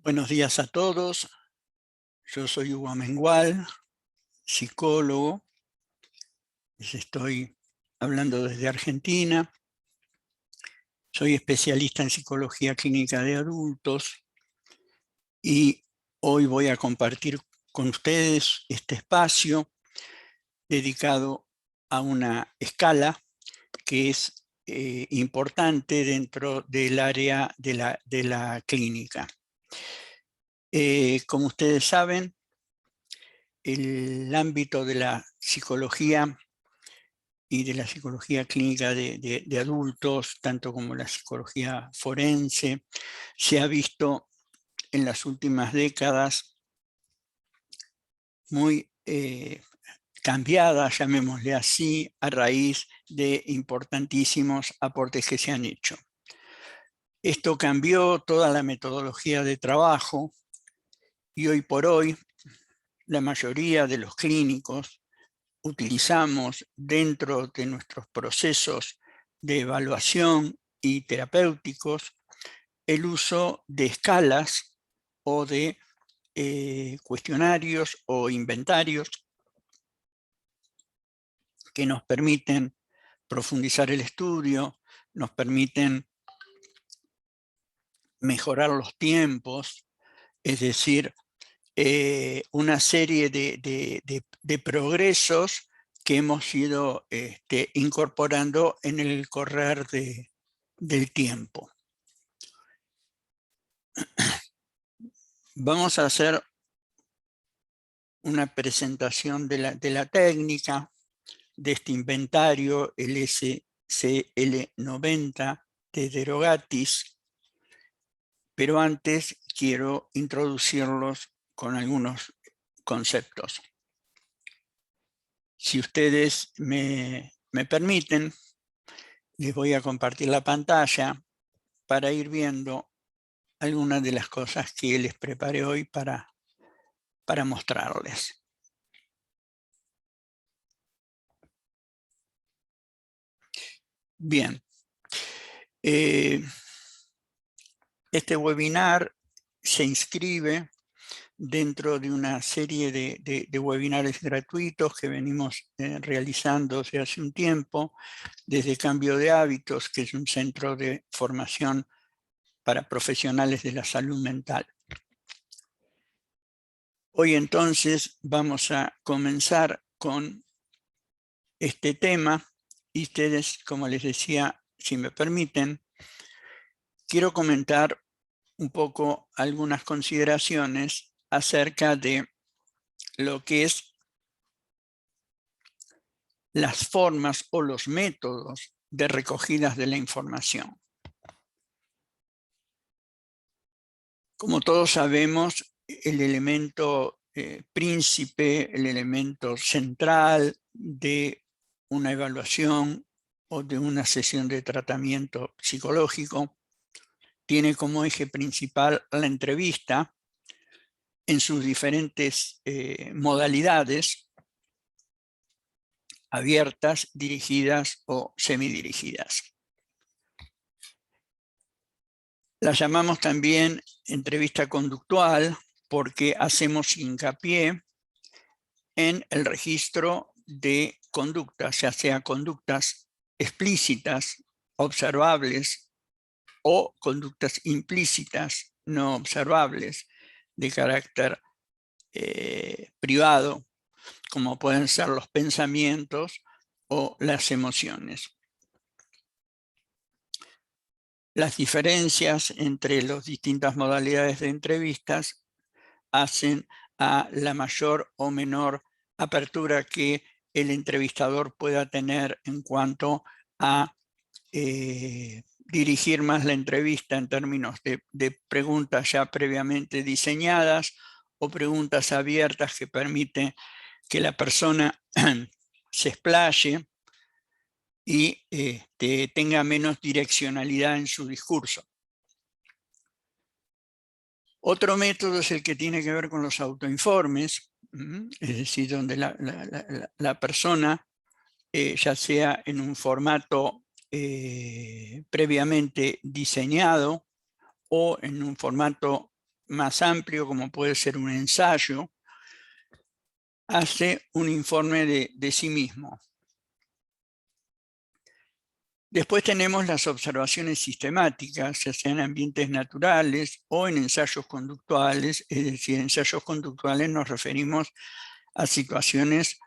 Buenos días a todos. Yo soy Hugo Amengual, psicólogo. Les estoy hablando desde Argentina. Soy especialista en psicología clínica de adultos y hoy voy a compartir con ustedes este espacio dedicado a una escala que es importante dentro del área de la clínica. Como ustedes saben, el ámbito de la psicología y de la psicología clínica de adultos, tanto como la psicología forense, se ha visto en las últimas décadas muy cambiada, llamémosle así, a raíz de importantísimos aportes que se han hecho. Esto cambió toda la metodología de trabajo y hoy por hoy la mayoría de los clínicos utilizamos dentro de nuestros procesos de evaluación y terapéuticos el uso de escalas o de cuestionarios o inventarios que nos permiten profundizar el estudio, nos permiten mejorar los tiempos, es decir, una serie de progresos que hemos ido incorporando en el correr del tiempo. Vamos a hacer una presentación de la técnica de este inventario, el SCL-90 de Derogatis, pero antes quiero introducirlos con algunos conceptos. Si ustedes me permiten, les voy a compartir la pantalla para ir viendo algunas de las cosas que les preparé hoy para mostrarles. Bien. Este webinar se inscribe dentro de una serie de webinares gratuitos que venimos realizando desde hace un tiempo, desde Cambio de Hábitos, que es un centro de formación para profesionales de la salud mental. Hoy entonces vamos a comenzar con este tema y ustedes, como les decía, si me permiten, quiero comentar un poco algunas consideraciones acerca de lo que es las formas o los métodos de recogidas de la información. Como todos sabemos, el elemento príncipe, el elemento central de una evaluación o de una sesión de tratamiento psicológico tiene como eje principal la entrevista en sus diferentes modalidades, abiertas, dirigidas o semidirigidas. La llamamos también entrevista conductual porque hacemos hincapié en el registro de conductas, ya sea conductas explícitas, observables, o conductas implícitas, no observables, de carácter privado, como pueden ser los pensamientos o las emociones. Las diferencias entre las distintas modalidades de entrevistas hacen a la mayor o menor apertura que el entrevistador pueda tener en cuanto a dirigir más la entrevista en términos de preguntas ya previamente diseñadas o preguntas abiertas que permiten que la persona se explaye y tenga menos direccionalidad en su discurso. Otro método es el que tiene que ver con los autoinformes, es decir, donde la persona, ya sea en un formato previamente diseñado o en un formato más amplio, como puede ser un ensayo, hace un informe de sí mismo. Después tenemos las observaciones sistemáticas, ya sea en ambientes naturales o en ensayos conductuales. Es decir, ensayos conductuales nos referimos a situaciones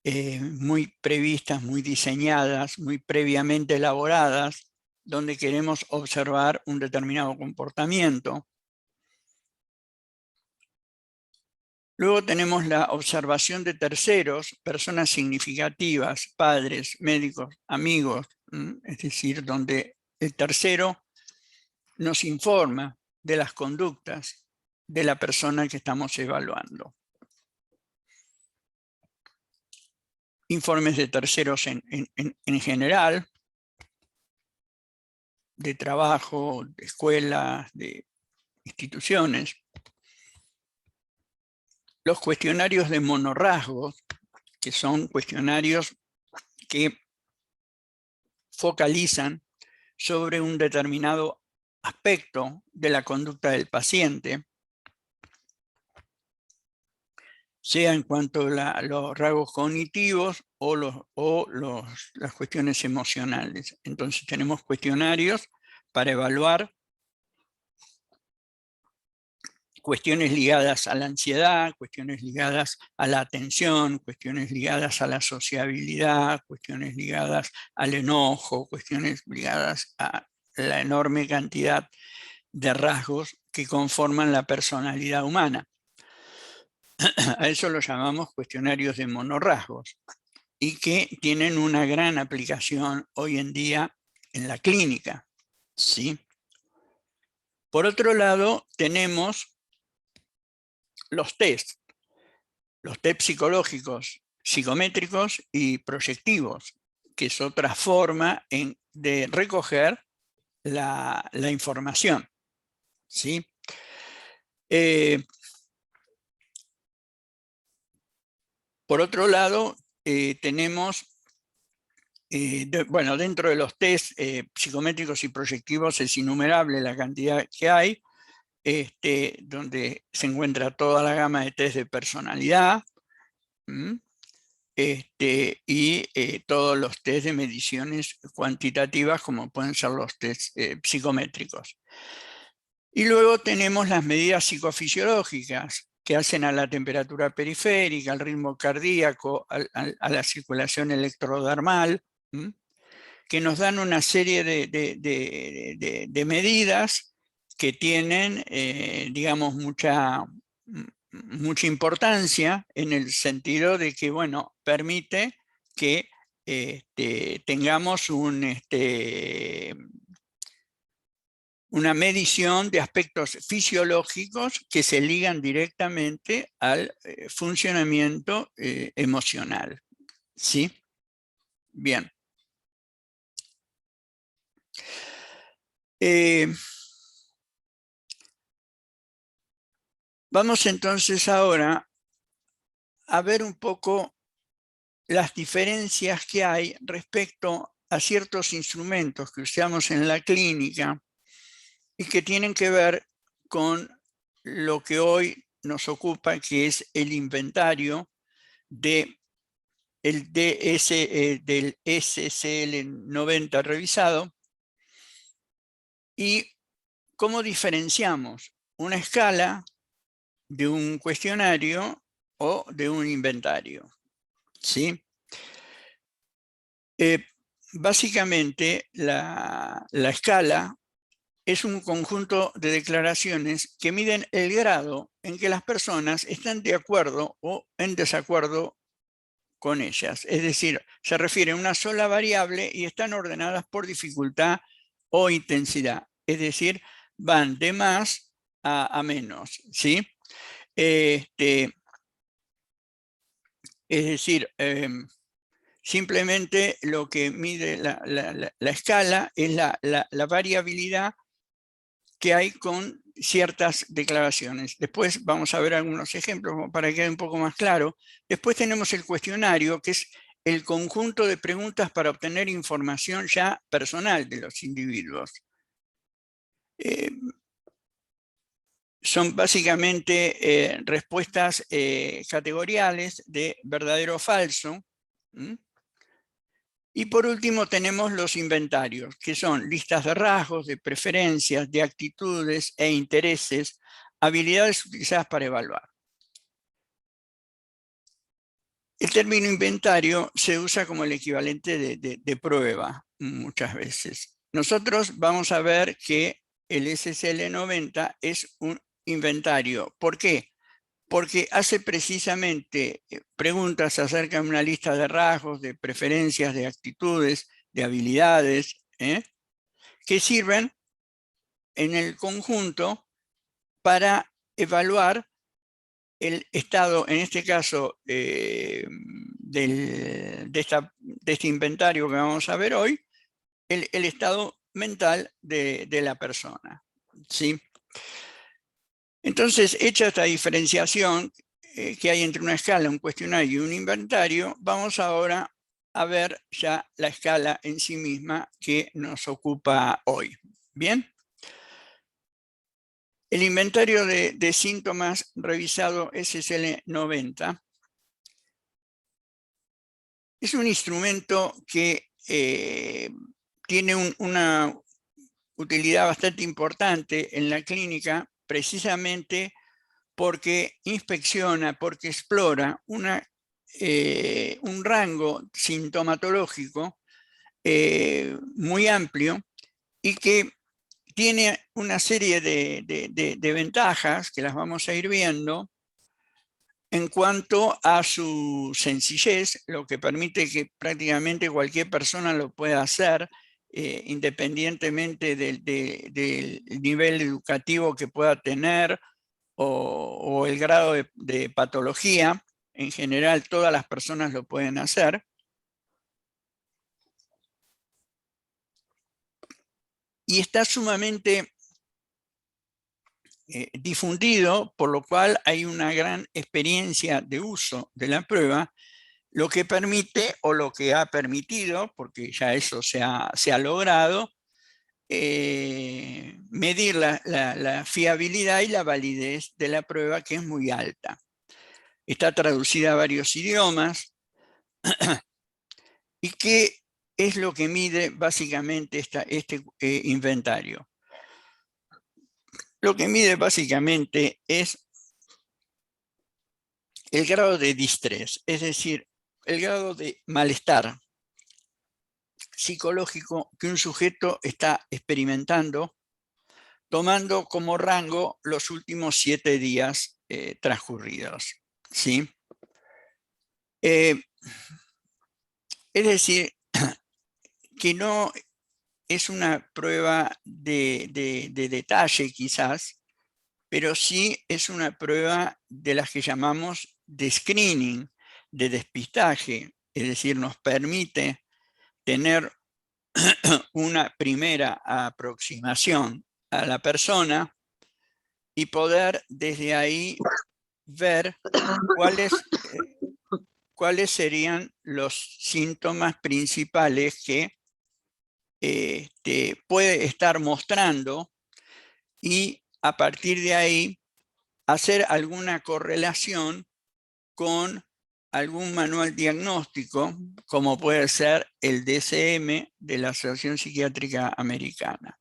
muy previstas, muy diseñadas, muy previamente elaboradas, donde queremos observar un determinado comportamiento. Luego tenemos la observación de terceros, personas significativas, padres, médicos, amigos, es decir, donde el tercero nos informa de las conductas de la persona que estamos evaluando. Informes de terceros en general, de trabajo, de escuelas, de instituciones. Los cuestionarios de monorrasgos, que son cuestionarios que focalizan sobre un determinado aspecto de la conducta del paciente, sea en cuanto a los rasgos cognitivos o las cuestiones emocionales. Entonces tenemos cuestionarios para evaluar cuestiones ligadas a la ansiedad, cuestiones ligadas a la atención, cuestiones ligadas a la sociabilidad, cuestiones ligadas al enojo, cuestiones ligadas a la enorme cantidad de rasgos que conforman la personalidad humana. A eso lo llamamos cuestionarios de monorrasgos y que tienen una gran aplicación hoy en día en la clínica, ¿sí? Por otro lado, tenemos los test psicológicos, psicométricos y proyectivos, que es otra forma de recoger la información, ¿sí? Por otro lado, tenemos, bueno, dentro de los test psicométricos y proyectivos es innumerable la cantidad que hay, donde se encuentra toda la gama de test de personalidad, y todos los test de mediciones cuantitativas, como pueden ser los test psicométricos. Y luego tenemos las medidas psicofisiológicas, que hacen a la temperatura periférica, al ritmo cardíaco, a la circulación electrodermal, que nos dan una serie de medidas que tienen, digamos, mucha importancia en el sentido de que, bueno, permite que tengamos una medición de aspectos fisiológicos que se ligan directamente al funcionamiento emocional. ¿Sí? Bien. Vamos entonces ahora a ver un poco las diferencias que hay respecto a ciertos instrumentos que usamos en la clínica y que tienen que ver con lo que hoy nos ocupa, que es el inventario del SCL-90 revisado, y cómo diferenciamos una escala de un cuestionario o de un inventario, ¿sí? Básicamente, la escala es un conjunto de declaraciones que miden el grado en que las personas están de acuerdo o en desacuerdo con ellas. Es decir, se refiere a una sola variable y están ordenadas por dificultad o intensidad. Es decir, van de más a menos, ¿sí? Es decir, simplemente lo que mide la escala es la variabilidad que hay con ciertas declaraciones. Después vamos a ver algunos ejemplos para que quede un poco más claro. Después tenemos el cuestionario, que es el conjunto de preguntas para obtener información ya personal de los individuos. son básicamente respuestas categoriales de verdadero o falso. Y por último tenemos los inventarios, que son listas de rasgos, de preferencias, de actitudes e intereses, habilidades utilizadas para evaluar. El término inventario se usa como el equivalente de prueba muchas veces. Nosotros vamos a ver que el SSL 90 es un inventario. ¿Por qué? Porque hace precisamente preguntas acerca de una lista de rasgos, de preferencias, de actitudes, de habilidades, que sirven en el conjunto para evaluar el estado, en este caso, de este inventario que vamos a ver hoy, el estado mental de la persona, ¿sí? Entonces, hecha esta diferenciación que hay entre una escala, un cuestionario y un inventario, vamos ahora a ver ya la escala en sí misma que nos ocupa hoy. ¿Bien? El inventario de síntomas revisado SSL 90 es un instrumento que tiene una utilidad bastante importante en la clínica, precisamente porque inspecciona, porque explora un rango sintomatológico muy amplio y que tiene una serie de ventajas que las vamos a ir viendo en cuanto a su sencillez, lo que permite que prácticamente cualquier persona lo pueda hacer, independientemente del nivel educativo que pueda tener o el grado de patología. En general, todas las personas lo pueden hacer. Y está sumamente difundido, por lo cual hay una gran experiencia de uso de la prueba, lo que permite o lo que ha permitido, porque ya eso se ha logrado, medir la fiabilidad y la validez de la prueba, que es muy alta. Está traducida a varios idiomas. ¿Y qué es lo que mide básicamente este inventario? Lo que mide básicamente es el grado de distrés, es decir, el grado de malestar psicológico que un sujeto está experimentando, tomando como rango los últimos 7 días transcurridos, ¿sí? Es decir, que no es una prueba de detalle quizás, pero sí es una prueba de las que llamamos de screening, de despistaje, es decir, nos permite tener una primera aproximación a la persona y poder desde ahí ver cuáles serían los síntomas principales que te puede estar mostrando, y a partir de ahí hacer alguna correlación con algún manual diagnóstico, como puede ser el DSM de la Asociación Psiquiátrica Americana.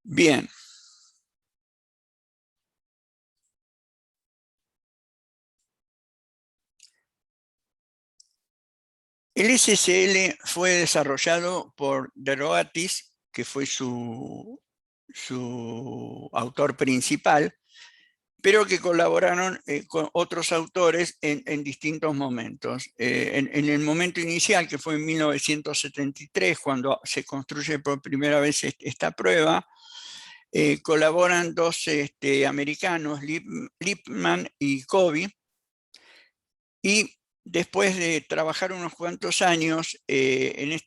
Bien. El SSL fue desarrollado por De Rogatis, que fue su autor principal, pero que colaboraron con otros autores en distintos momentos. En el momento inicial, que fue en 1973, cuando se construye por primera vez esta prueba, colaboran dos americanos, Lipman y Covey, y después de trabajar unos cuantos años en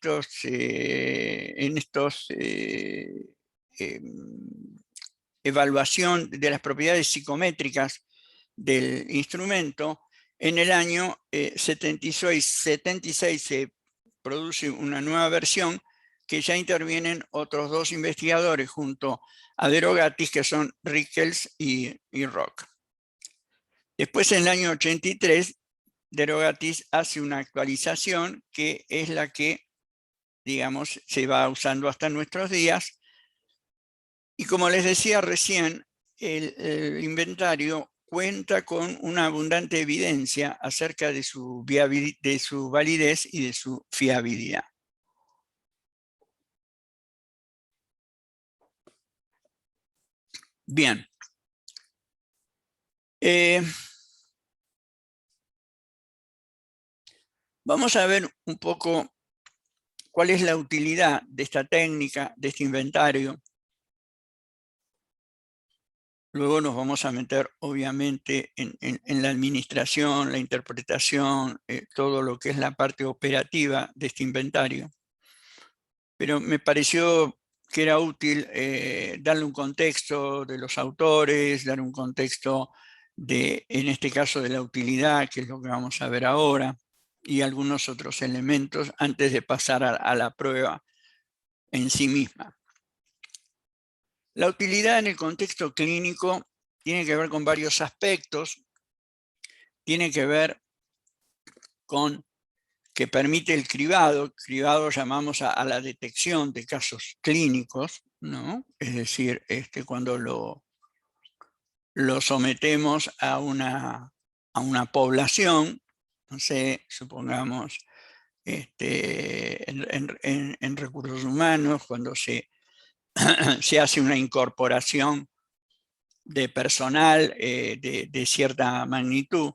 evaluación de las propiedades psicométricas del instrumento, en el año 76 se produce una nueva versión que ya intervienen otros dos investigadores junto a De Rogatis, que son Rickels y Rock. Después, en el año 83, De Rogatis hace una actualización que es la que, digamos, se va usando hasta nuestros días. Y como les decía recién, el inventario cuenta con una abundante evidencia acerca de su validez y de su fiabilidad. Bien. Vamos a ver un poco cuál es la utilidad de esta técnica, de este inventario. Luego nos vamos a meter, obviamente, en la administración, la interpretación, todo lo que es la parte operativa de este inventario. Pero me pareció que era útil darle un contexto de los autores, dar un contexto en este caso, de la utilidad, que es lo que vamos a ver ahora, y algunos otros elementos antes de pasar a la prueba en sí misma. La utilidad en el contexto clínico tiene que ver con varios aspectos. Tiene que ver con que permite el cribado. Cribado llamamos a la detección de casos clínicos, ¿no? Es decir, cuando lo sometemos a una población, no sé, supongamos en recursos humanos, cuando se hace una incorporación de personal de cierta magnitud,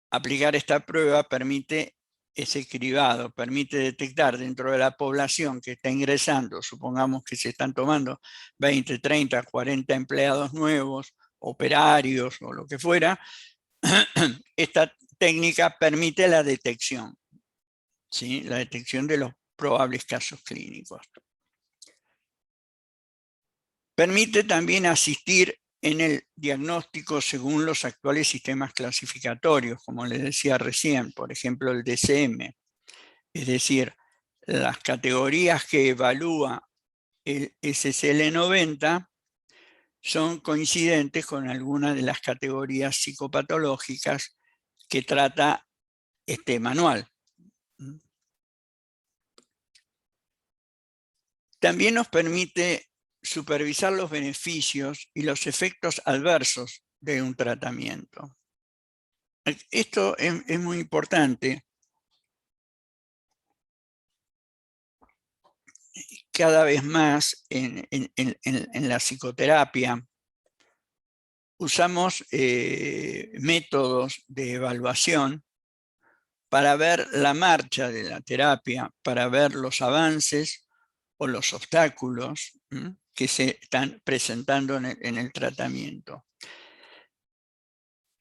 aplicar esta prueba permite ese cribado, permite detectar dentro de la población que está ingresando, supongamos que se están tomando 20, 30, 40 empleados nuevos, operarios o lo que fuera. Esta técnica permite la detección, ¿sí? La detección de los probables casos clínicos. Permite también asistir en el diagnóstico según los actuales sistemas clasificatorios, como les decía recién, por ejemplo el DSM. Es decir, las categorías que evalúa el SSL 90 son coincidentes con algunas de las categorías psicopatológicas que trata este manual. También nos permite supervisar los beneficios y los efectos adversos de un tratamiento. Esto es muy importante. Cada vez más en la psicoterapia usamos métodos de evaluación para ver la marcha de la terapia, para ver los avances o los obstáculos que se están presentando en el tratamiento.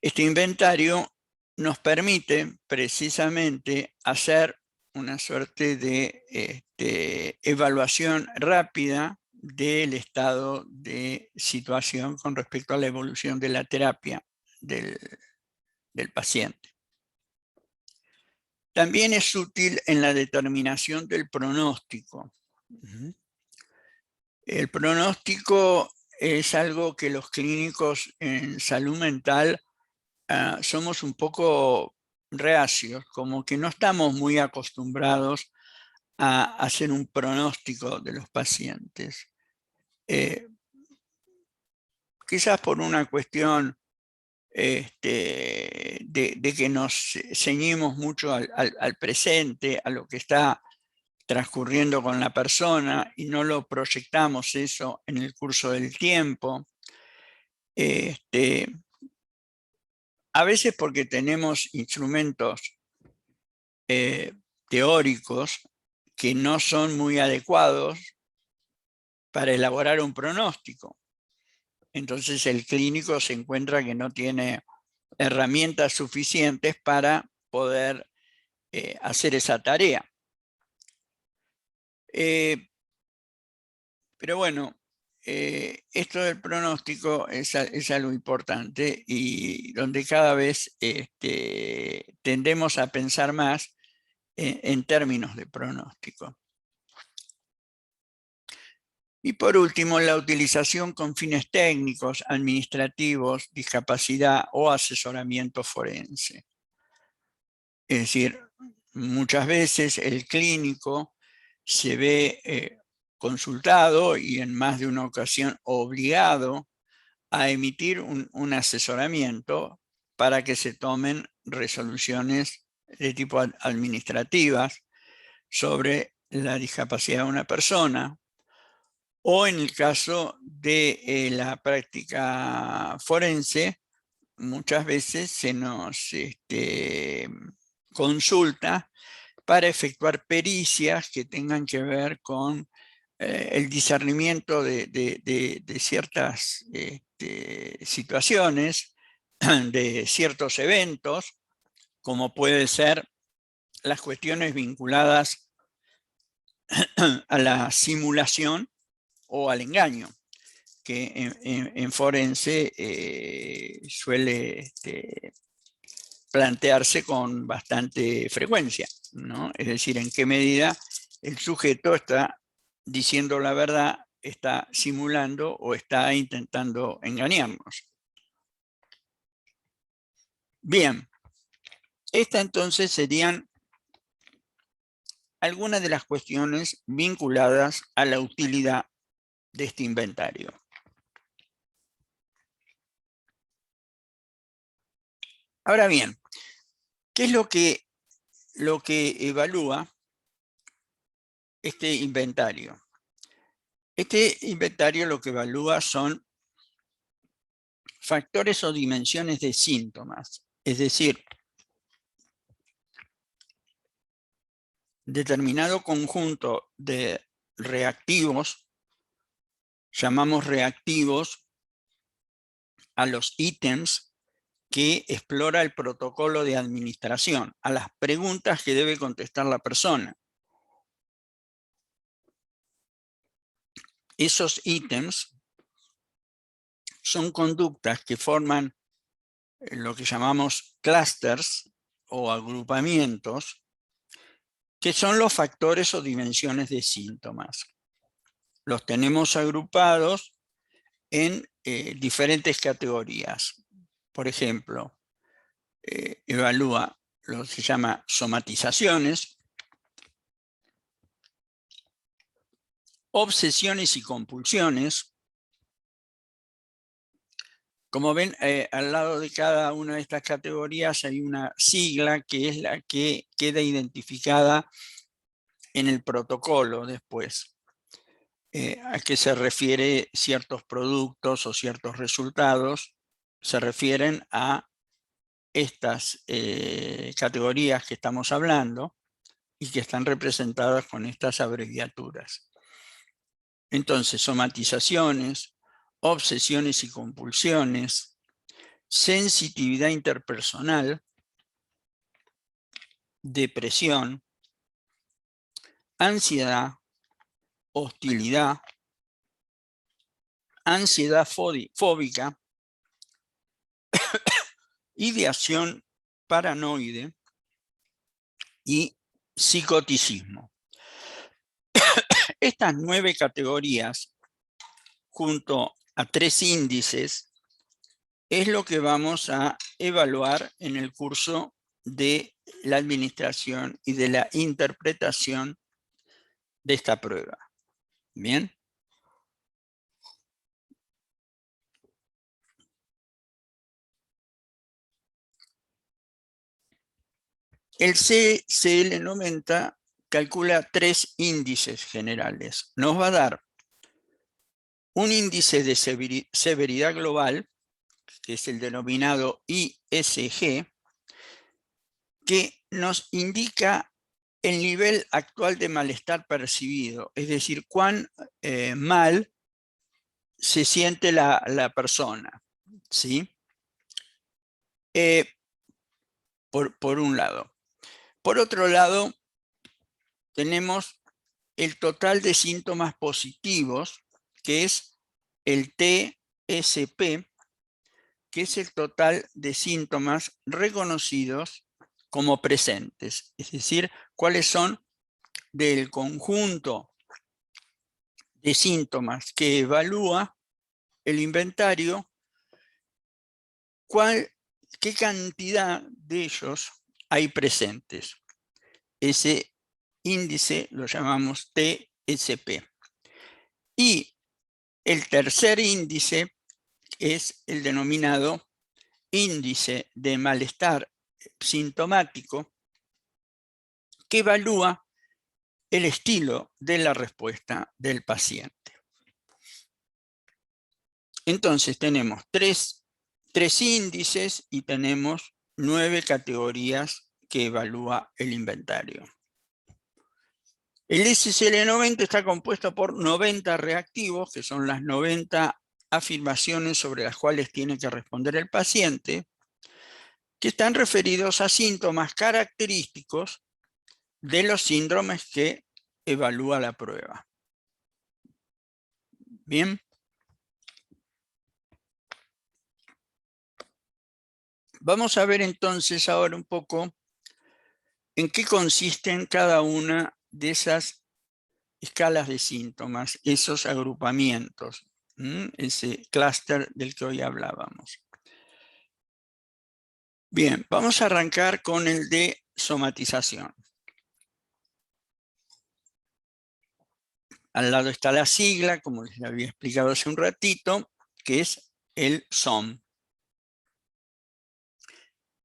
Este inventario nos permite precisamente hacer una suerte de evaluación rápida del estado de situación con respecto a la evolución de la terapia del paciente. También es útil en la determinación del pronóstico. El pronóstico es algo que los clínicos en salud mental somos un poco reacios, como que no estamos muy acostumbrados a hacer un pronóstico de los pacientes. Quizás por una cuestión de que nos ceñimos mucho al presente, a lo que está transcurriendo con la persona y no lo proyectamos eso en el curso del tiempo. A veces porque tenemos instrumentos teóricos que no son muy adecuados para elaborar un pronóstico. Entonces el clínico se encuentra que no tiene herramientas suficientes para poder hacer esa tarea. Pero bueno, esto del pronóstico es algo importante y donde cada vez tendemos a pensar más en términos de pronóstico. Y por último, la utilización con fines técnicos, administrativos, discapacidad o asesoramiento forense. Es decir, muchas veces el clínico se ve consultado y en más de una ocasión obligado a emitir un asesoramiento para que se tomen resoluciones de tipo administrativas sobre la discapacidad de una persona, o en el caso de la práctica forense, muchas veces se nos consulta para efectuar pericias que tengan que ver con el discernimiento de ciertas situaciones, de ciertos eventos, como puede ser las cuestiones vinculadas a la simulación o al engaño, que en forense suele plantearse con bastante frecuencia, ¿no? Es decir, en qué medida el sujeto está diciendo la verdad, está simulando o está intentando engañarnos. Bien, estas entonces serían algunas de las cuestiones vinculadas a la utilidad de este inventario. Ahora bien, ¿qué es lo que evalúa este inventario? Este inventario lo que evalúa son factores o dimensiones de síntomas, es decir, determinado conjunto de reactivos, llamamos reactivos a los ítems que explora el protocolo de administración, a las preguntas que debe contestar la persona. Esos ítems son conductas que forman lo que llamamos clusters o agrupamientos, que son los factores o dimensiones de síntomas. Los tenemos agrupados en diferentes categorías. Por ejemplo, evalúa lo que se llama somatizaciones, obsesiones y compulsiones. Como ven, al lado de cada una de estas categorías hay una sigla que es la que queda identificada en el protocolo después. A qué se refiere ciertos productos o ciertos resultados, se refieren a estas categorías que estamos hablando y que están representadas con estas abreviaturas. Entonces, somatizaciones, obsesiones y compulsiones, sensitividad interpersonal, depresión, ansiedad, hostilidad, ansiedad fóbica, ideación paranoide y psicoticismo. Estas 9 categorías, junto a 3 índices, es lo que vamos a evaluar en el curso de la administración y de la interpretación de esta prueba. Bien. El CCL90 calcula 3 índices generales. Nos va a dar un índice de severidad global, que es el denominado ISG, que nos indica el nivel actual de malestar percibido, es decir, cuán mal se siente la persona, ¿sí? Por un lado. Por otro lado, tenemos el total de síntomas positivos, que es el TSP, que es el total de síntomas reconocidos como presentes, es decir, cuáles son del conjunto de síntomas que evalúa el inventario, qué cantidad de ellos hay presentes. Ese índice lo llamamos TSP. Y el tercer índice es el denominado índice de malestar sintomático, que evalúa el estilo de la respuesta del paciente. Entonces tenemos tres índices y tenemos 9 categorías que evalúa el inventario. El SSL-90 está compuesto por 90 reactivos, que son las 90 afirmaciones sobre las cuales tiene que responder el paciente, que están referidos a síntomas característicos de los síndromes que evalúa la prueba. Bien. Vamos a ver entonces ahora un poco en qué consisten cada una de esas escalas de síntomas, esos agrupamientos, ese clúster del que hoy hablábamos. Bien, vamos a arrancar con el de somatización. Al lado está la sigla, como les había explicado hace un ratito, que es el SOM.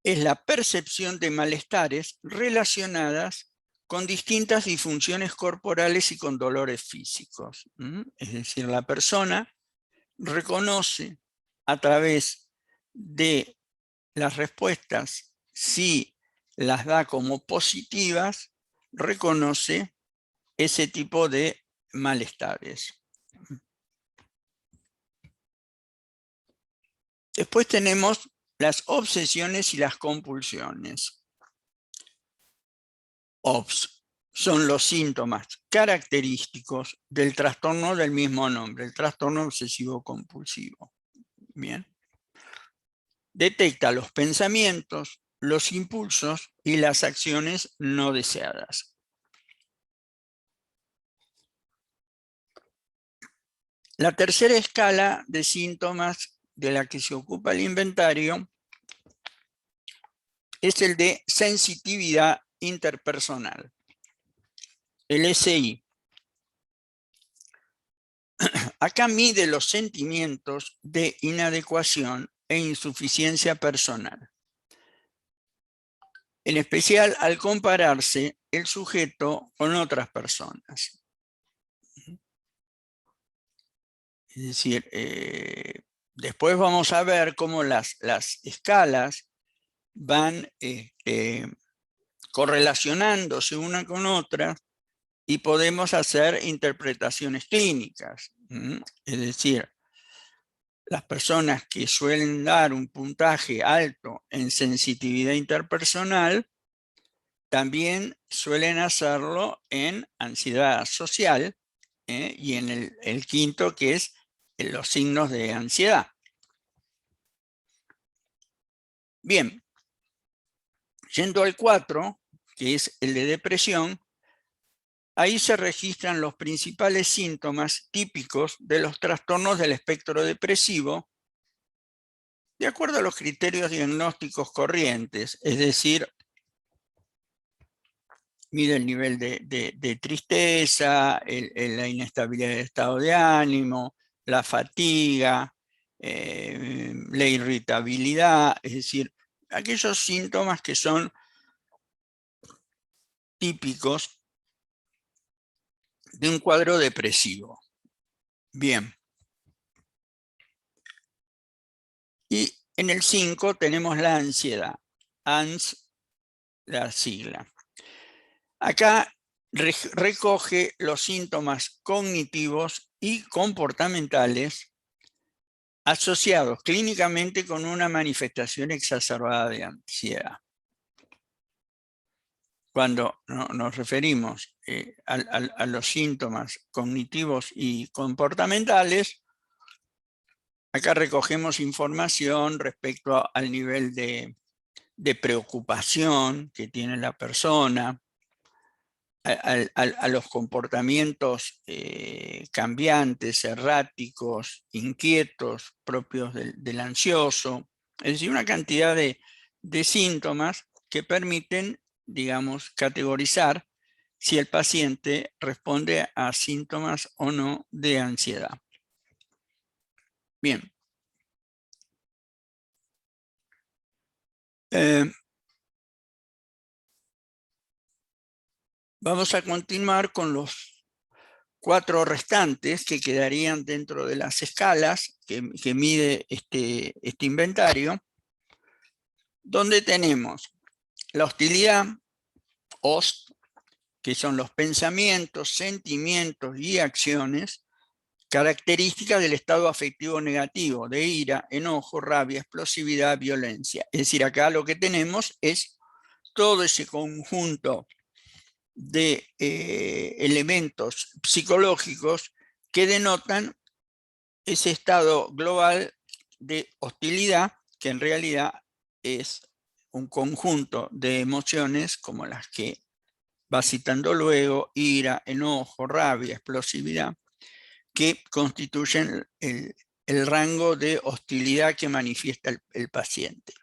Es la percepción de malestares relacionadas con distintas disfunciones corporales y con dolores físicos. Es decir, la persona reconoce a través de las respuestas, si las da como positivas, reconoce ese tipo de malestares. Después tenemos las obsesiones y las compulsiones. OBS son los síntomas característicos del trastorno del mismo nombre, el trastorno obsesivo compulsivo. Bien. Detecta los pensamientos, los impulsos y las acciones no deseadas. La tercera escala de síntomas de la que se ocupa el inventario es el de sensitividad interpersonal, el SI. Acá mide los sentimientos de inadecuación e insuficiencia personal. En especial al compararse el sujeto con otras personas. Es decir, después vamos a ver cómo las escalas van correlacionándose una con otra y podemos hacer interpretaciones clínicas. Es decir, las personas que suelen dar un puntaje alto en sensitividad interpersonal también suelen hacerlo en ansiedad social y en el quinto, que es los signos de ansiedad. Bien, yendo al 4, que es el de depresión, ahí se registran los principales síntomas típicos de los trastornos del espectro depresivo, de acuerdo a los criterios diagnósticos corrientes, es decir, mide el nivel de tristeza, la inestabilidad del estado de ánimo, la fatiga, la irritabilidad, es decir, aquellos síntomas que son típicos de un cuadro depresivo. Bien. Y en el 5 tenemos la ansiedad, ANS, la sigla. Acá recoge los síntomas cognitivos y comportamentales asociados clínicamente con una manifestación exacerbada de ansiedad. Cuando nos referimos a los síntomas cognitivos y comportamentales, acá recogemos información respecto al nivel de preocupación que tiene la persona, a los comportamientos cambiantes, erráticos, inquietos, propios del ansioso. Es decir, una cantidad de síntomas que permiten, digamos, categorizar si el paciente responde a síntomas o no de ansiedad. Bien. Vamos a continuar con los 4 restantes que quedarían dentro de las escalas que mide este inventario, donde tenemos la hostilidad, HOST, que son los pensamientos, sentimientos y acciones características del estado afectivo negativo, de ira, enojo, rabia, explosividad, violencia. Es decir, acá lo que tenemos es todo ese conjunto de elementos psicológicos que denotan ese estado global de hostilidad, que en realidad es un conjunto de emociones como las que va citando luego: ira, enojo, rabia, explosividad, que constituyen el rango de hostilidad que manifiesta el paciente.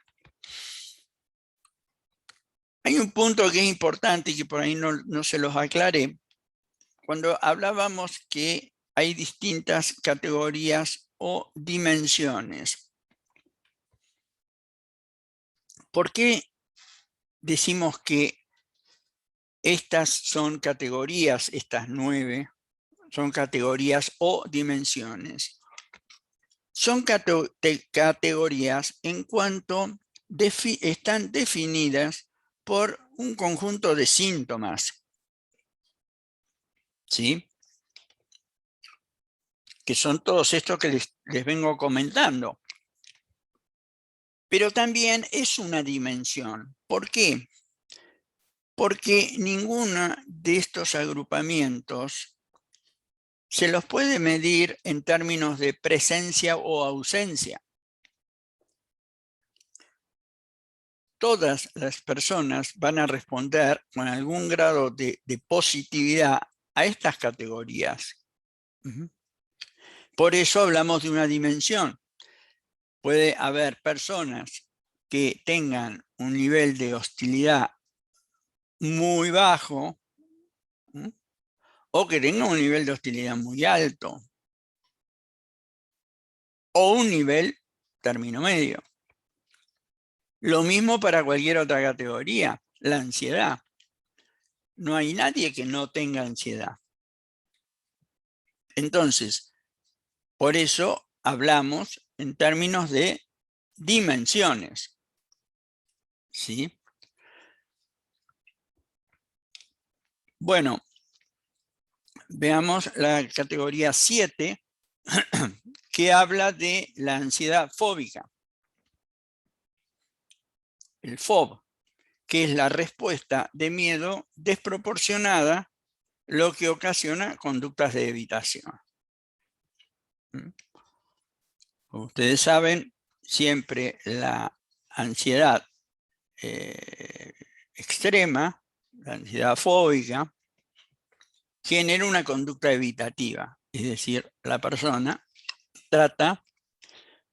Hay un punto que es importante y que por ahí no se los aclaré. Cuando hablábamos que hay distintas categorías o dimensiones, ¿por qué decimos que estas son categorías, estas 9, son categorías o dimensiones? Son categorías en cuanto están definidas por un conjunto de síntomas, ¿sí? Que son todos estos que les vengo comentando. Pero también es una dimensión. ¿Por qué? Porque ninguno de estos agrupamientos se los puede medir en términos de presencia o ausencia. Todas las personas van a responder con algún grado de positividad a estas categorías. Por eso hablamos de una dimensión. Puede haber personas que tengan un nivel de hostilidad muy bajo, o que tengan un nivel de hostilidad muy alto, o un nivel término medio. Lo mismo para cualquier otra categoría, la ansiedad. No hay nadie que no tenga ansiedad. Entonces, por eso hablamos en términos de dimensiones, ¿sí? Bueno, veamos la categoría 7, que habla de la ansiedad fóbica. El FOB, que es la respuesta de miedo desproporcionada, lo que ocasiona conductas de evitación. Como ustedes saben, siempre la ansiedad extrema, la ansiedad fóbica, genera una conducta evitativa. Es decir, la persona trata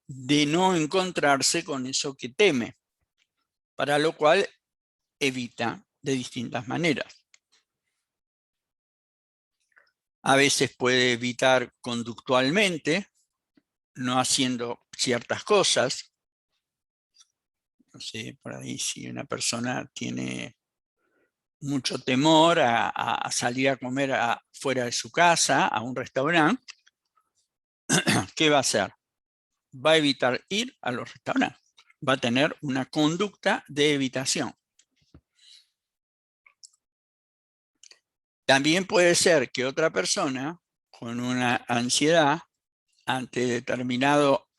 de no encontrarse con eso que teme, para lo cual evita de distintas maneras. A veces puede evitar conductualmente, no haciendo ciertas cosas. No sé, por ahí si una persona tiene mucho temor a salir a comer fuera de su casa, a un restaurante, ¿qué va a hacer? Va a evitar ir a los restaurantes. Va a tener una conducta de evitación. También puede ser que otra persona con una ansiedad ante determinado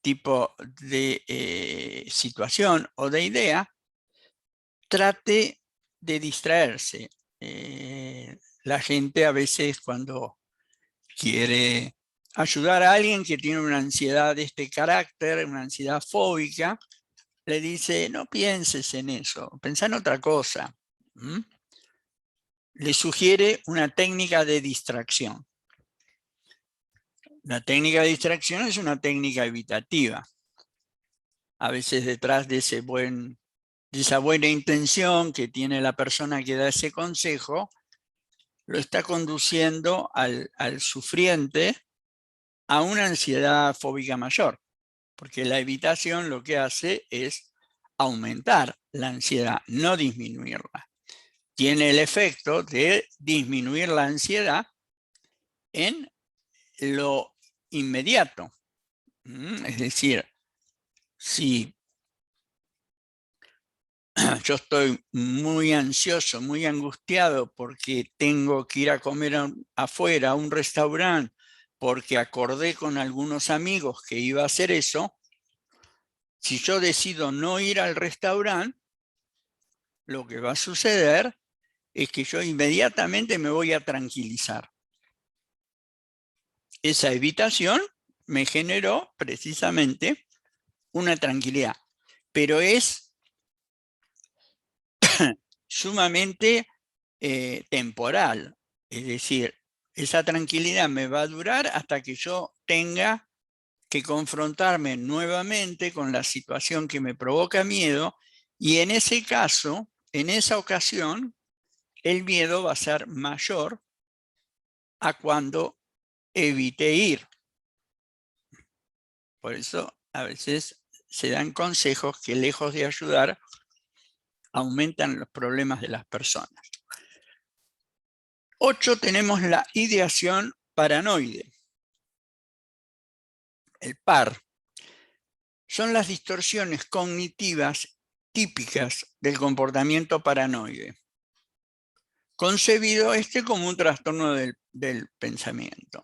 tipo de situación o de idea trate de distraerse. La gente a veces, cuando quiere ayudar a alguien que tiene una ansiedad de este carácter, una ansiedad fóbica, le dice: no pienses en eso, pensá en otra cosa. le sugiere una técnica de distracción. La técnica de distracción es una técnica evitativa. A veces detrás de esa buena intención que tiene la persona que da ese consejo, lo está conduciendo al sufriente a una ansiedad fóbica mayor, porque la evitación lo que hace es aumentar la ansiedad, no disminuirla. Tiene el efecto de disminuir la ansiedad en lo inmediato. Es decir, si yo estoy muy ansioso, muy angustiado porque tengo que ir a comer afuera a un restaurante porque acordé con algunos amigos que iba a hacer eso, si yo decido no ir al restaurante, lo que va a suceder es que yo inmediatamente me voy a tranquilizar. Esa evitación me generó precisamente una tranquilidad, pero es sumamente temporal. Es decir, esa tranquilidad me va a durar hasta que yo tenga que confrontarme nuevamente con la situación que me provoca miedo, y en ese caso, en esa ocasión, el miedo va a ser mayor a cuando evité ir. Por eso a veces se dan consejos que, lejos de ayudar, aumentan los problemas de las personas. 8, tenemos la ideación paranoide. El par. Son las distorsiones cognitivas típicas del comportamiento paranoide, concebido como un trastorno del pensamiento.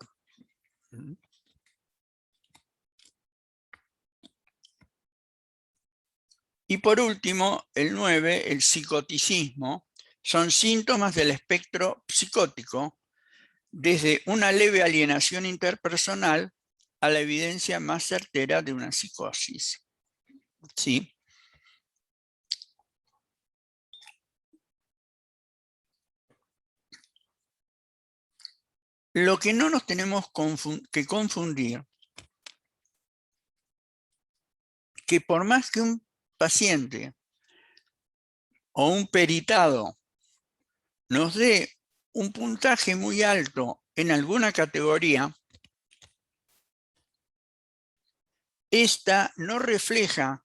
Y por último, el 9, el psicoticismo, son síntomas del espectro psicótico, desde una leve alienación interpersonal a la evidencia más certera de una psicosis. ¿Sí? Lo que no nos tenemos que confundir, que por más que un paciente o un peritado nos dé un puntaje muy alto en alguna categoría, esta no refleja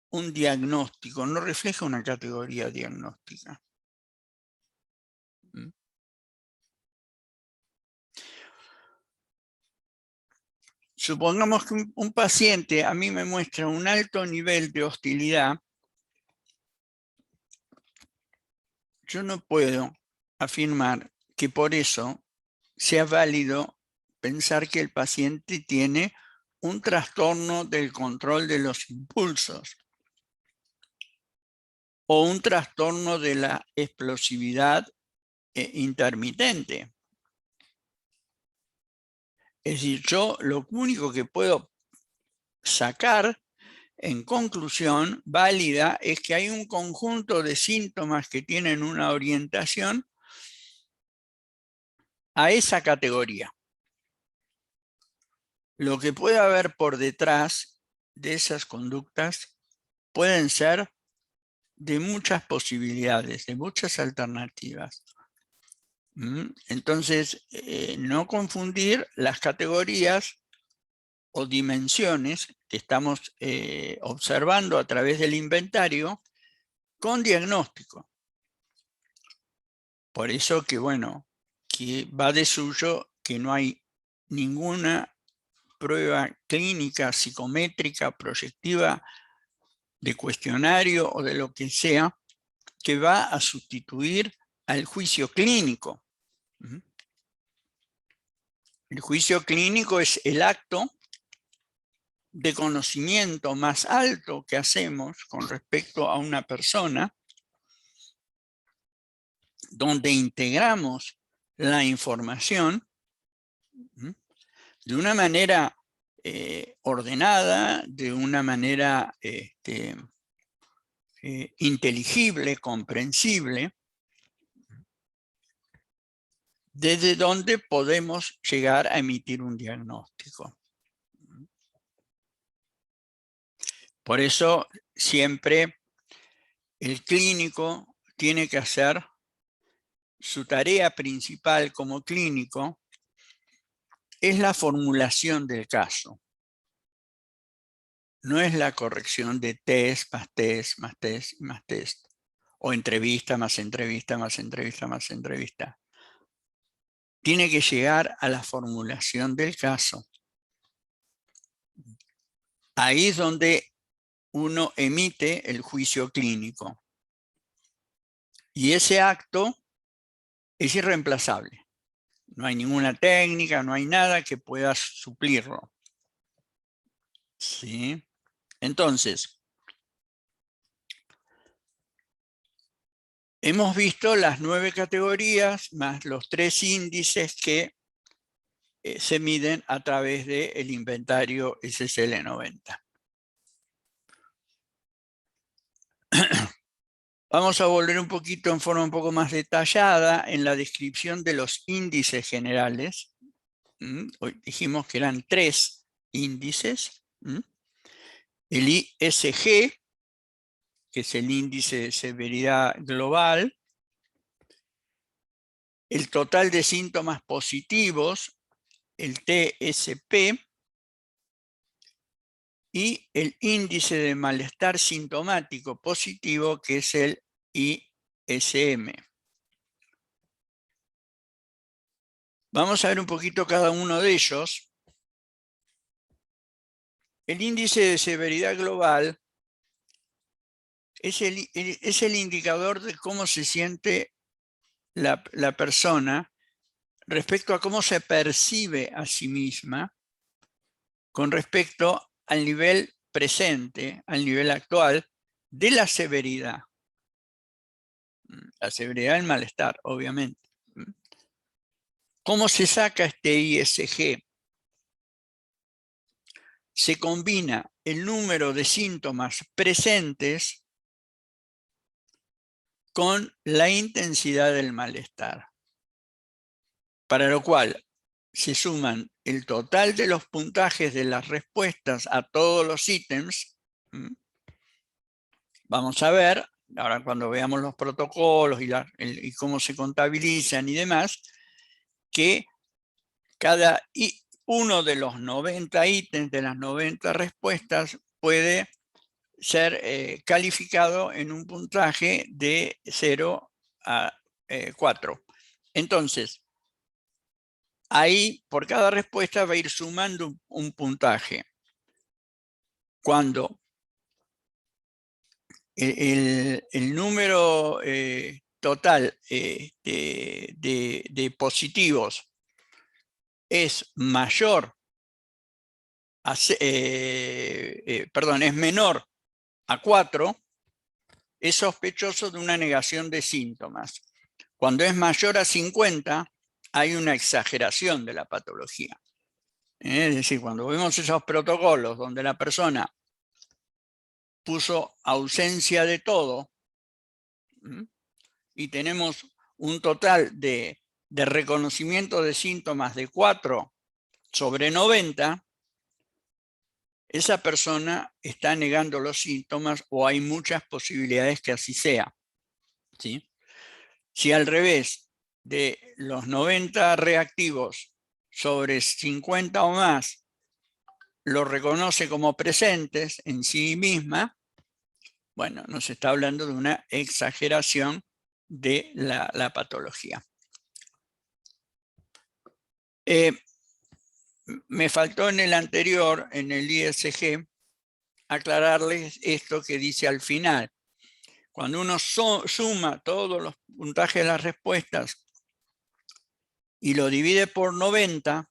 un diagnóstico, no refleja una categoría diagnóstica. Supongamos que un paciente a mí me muestra un alto nivel de hostilidad. Yo no puedo afirmar que por eso sea válido pensar que el paciente tiene un trastorno del control de los impulsos o un trastorno de la explosividad intermitente. Es decir, yo lo único que puedo sacar en conclusión válida es que hay un conjunto de síntomas que tienen una orientación a esa categoría. Lo que puede haber por detrás de esas conductas pueden ser de muchas posibilidades, de muchas alternativas. Entonces, no confundir las categorías o dimensiones que estamos observando a través del inventario con diagnóstico. Por eso que, bueno, que va de suyo que no hay ninguna prueba clínica, psicométrica, proyectiva, de cuestionario o de lo que sea, que va a sustituir al juicio clínico. El juicio clínico es el acto de conocimiento más alto que hacemos con respecto a una persona, donde integramos la información de una manera ordenada, de una manera inteligible, comprensible, desde donde podemos llegar a emitir un diagnóstico. Por eso siempre el clínico tiene que hacer su tarea principal como clínico, es la formulación del caso. No es la corrección de test, más test, más test, más test. O entrevista, más entrevista, más entrevista, más entrevista. Tiene que llegar a la formulación del caso. Ahí es donde uno emite el juicio clínico. Y ese acto es irreemplazable. No hay ninguna técnica, no hay nada que pueda suplirlo. ¿Sí? Entonces, hemos visto las 9 categorías más los 3 índices que se miden a través del inventario SSL90. Vamos a volver un poquito en forma un poco más detallada en la descripción de los índices generales. Hoy dijimos que eran 3 índices. El ISG, que es el índice de severidad global. El total de síntomas positivos, el TSP. Y el índice de malestar sintomático positivo, que es el ISM. Vamos a ver un poquito cada uno de ellos. El índice de severidad global es el indicador de cómo se siente la persona respecto a cómo se percibe a sí misma con respecto al nivel presente, al nivel actual de la severidad. La severidad del malestar, obviamente. ¿Cómo se saca este ISG? Se combina el número de síntomas presentes con la intensidad del malestar, para lo cual se suman el total de los puntajes de las respuestas a todos los ítems. Vamos a ver, ahora cuando veamos los protocolos y cómo se contabilizan y demás, que cada uno de los 90 ítems, de las 90 respuestas, puede ser calificado en un puntaje de 0 a 4. Entonces, ahí por cada respuesta va a ir sumando un puntaje. Cuando el número total de positivos es mayor, es menor a 4, es sospechoso de una negación de síntomas. Cuando es mayor a 50, hay una exageración de la patología. Es decir, cuando vemos esos protocolos donde la persona puso ausencia de todo y tenemos un total de reconocimiento de síntomas de 4 sobre 90, esa persona está negando los síntomas o hay muchas posibilidades que así sea. ¿Sí? Si al revés de los 90 reactivos sobre 50 o más lo reconoce como presentes en sí misma, bueno, nos está hablando de una exageración de la patología. Me faltó en el anterior, en el ISG, aclararles esto que dice al final. Cuando uno suma todos los puntajes de las respuestas y lo divide por 90,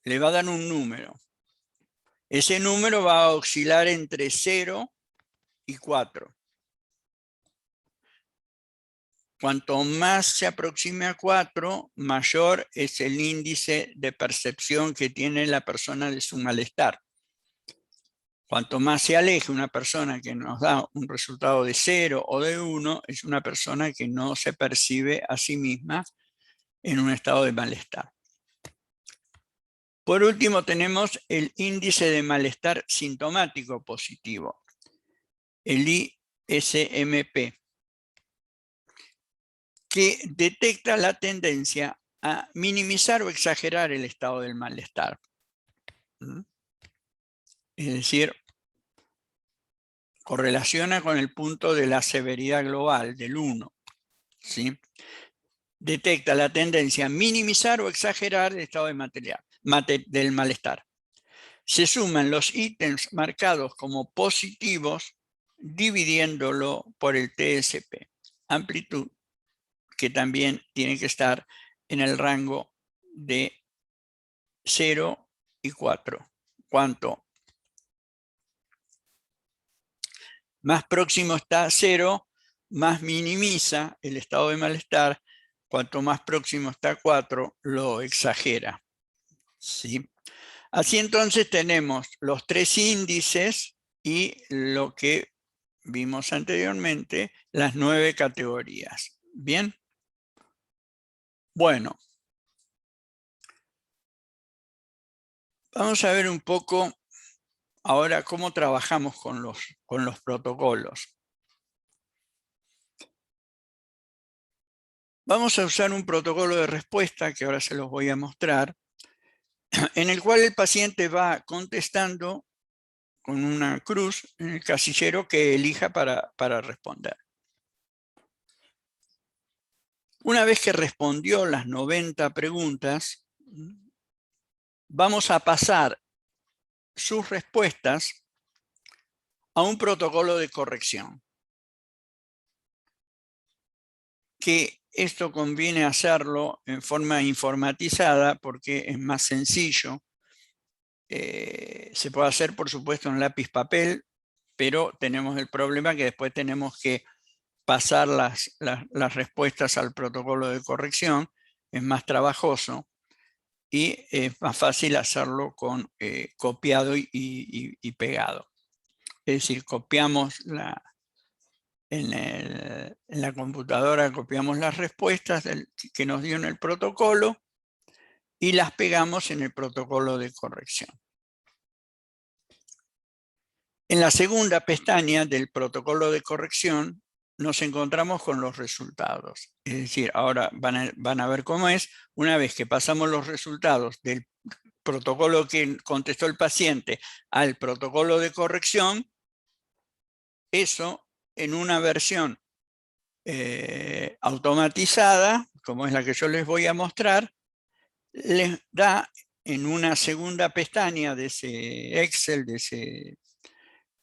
le va a dar un número. Ese número va a oscilar entre 0 y 4. Cuanto más se aproxime a 4, mayor es el índice de percepción que tiene la persona de su malestar. Cuanto más se aleje una persona que nos da un resultado de 0 o de 1, es una persona que no se percibe a sí misma en un estado de malestar. Por último, tenemos el índice de malestar sintomático positivo, el ISMP, que detecta la tendencia a minimizar o exagerar el estado del malestar. Es decir, correlaciona con el punto de la severidad global, del 1. ¿Sí? Detecta la tendencia a minimizar o exagerar el estado del malestar. Se suman los ítems marcados como positivos dividiéndolo por el TSP, amplitud, que también tiene que estar en el rango de 0 y 4. Cuanto más próximo está a 0, más minimiza el estado de malestar. Cuanto más próximo está a 4, lo exagera. ¿Sí? Así entonces tenemos los 3 índices y lo que vimos anteriormente, las 9 categorías. ¿Bien? Bueno. Vamos a ver un poco ahora cómo trabajamos con los protocolos. Vamos a usar un protocolo de respuesta que ahora se los voy a mostrar, en el cual el paciente va contestando con una cruz en el casillero que elija para responder. Una vez que respondió las 90 preguntas, vamos a pasar sus respuestas a un protocolo de corrección. Que esto conviene hacerlo en forma informatizada porque es más sencillo. Se puede hacer, por supuesto, en lápiz papel, pero tenemos el problema que después tenemos que pasar las respuestas al protocolo de corrección. Es más trabajoso y es más fácil hacerlo con copiado y pegado. Es decir, copiamos en la computadora, copiamos las respuestas que nos dio en el protocolo y las pegamos en el protocolo de corrección. En la segunda pestaña del protocolo de corrección nos encontramos con los resultados. Es decir, ahora van a ver cómo es. Una vez que pasamos los resultados del protocolo que contestó el paciente al protocolo de corrección, eso en una versión automatizada, como es la que yo les voy a mostrar, les da en una segunda pestaña de ese Excel, de ese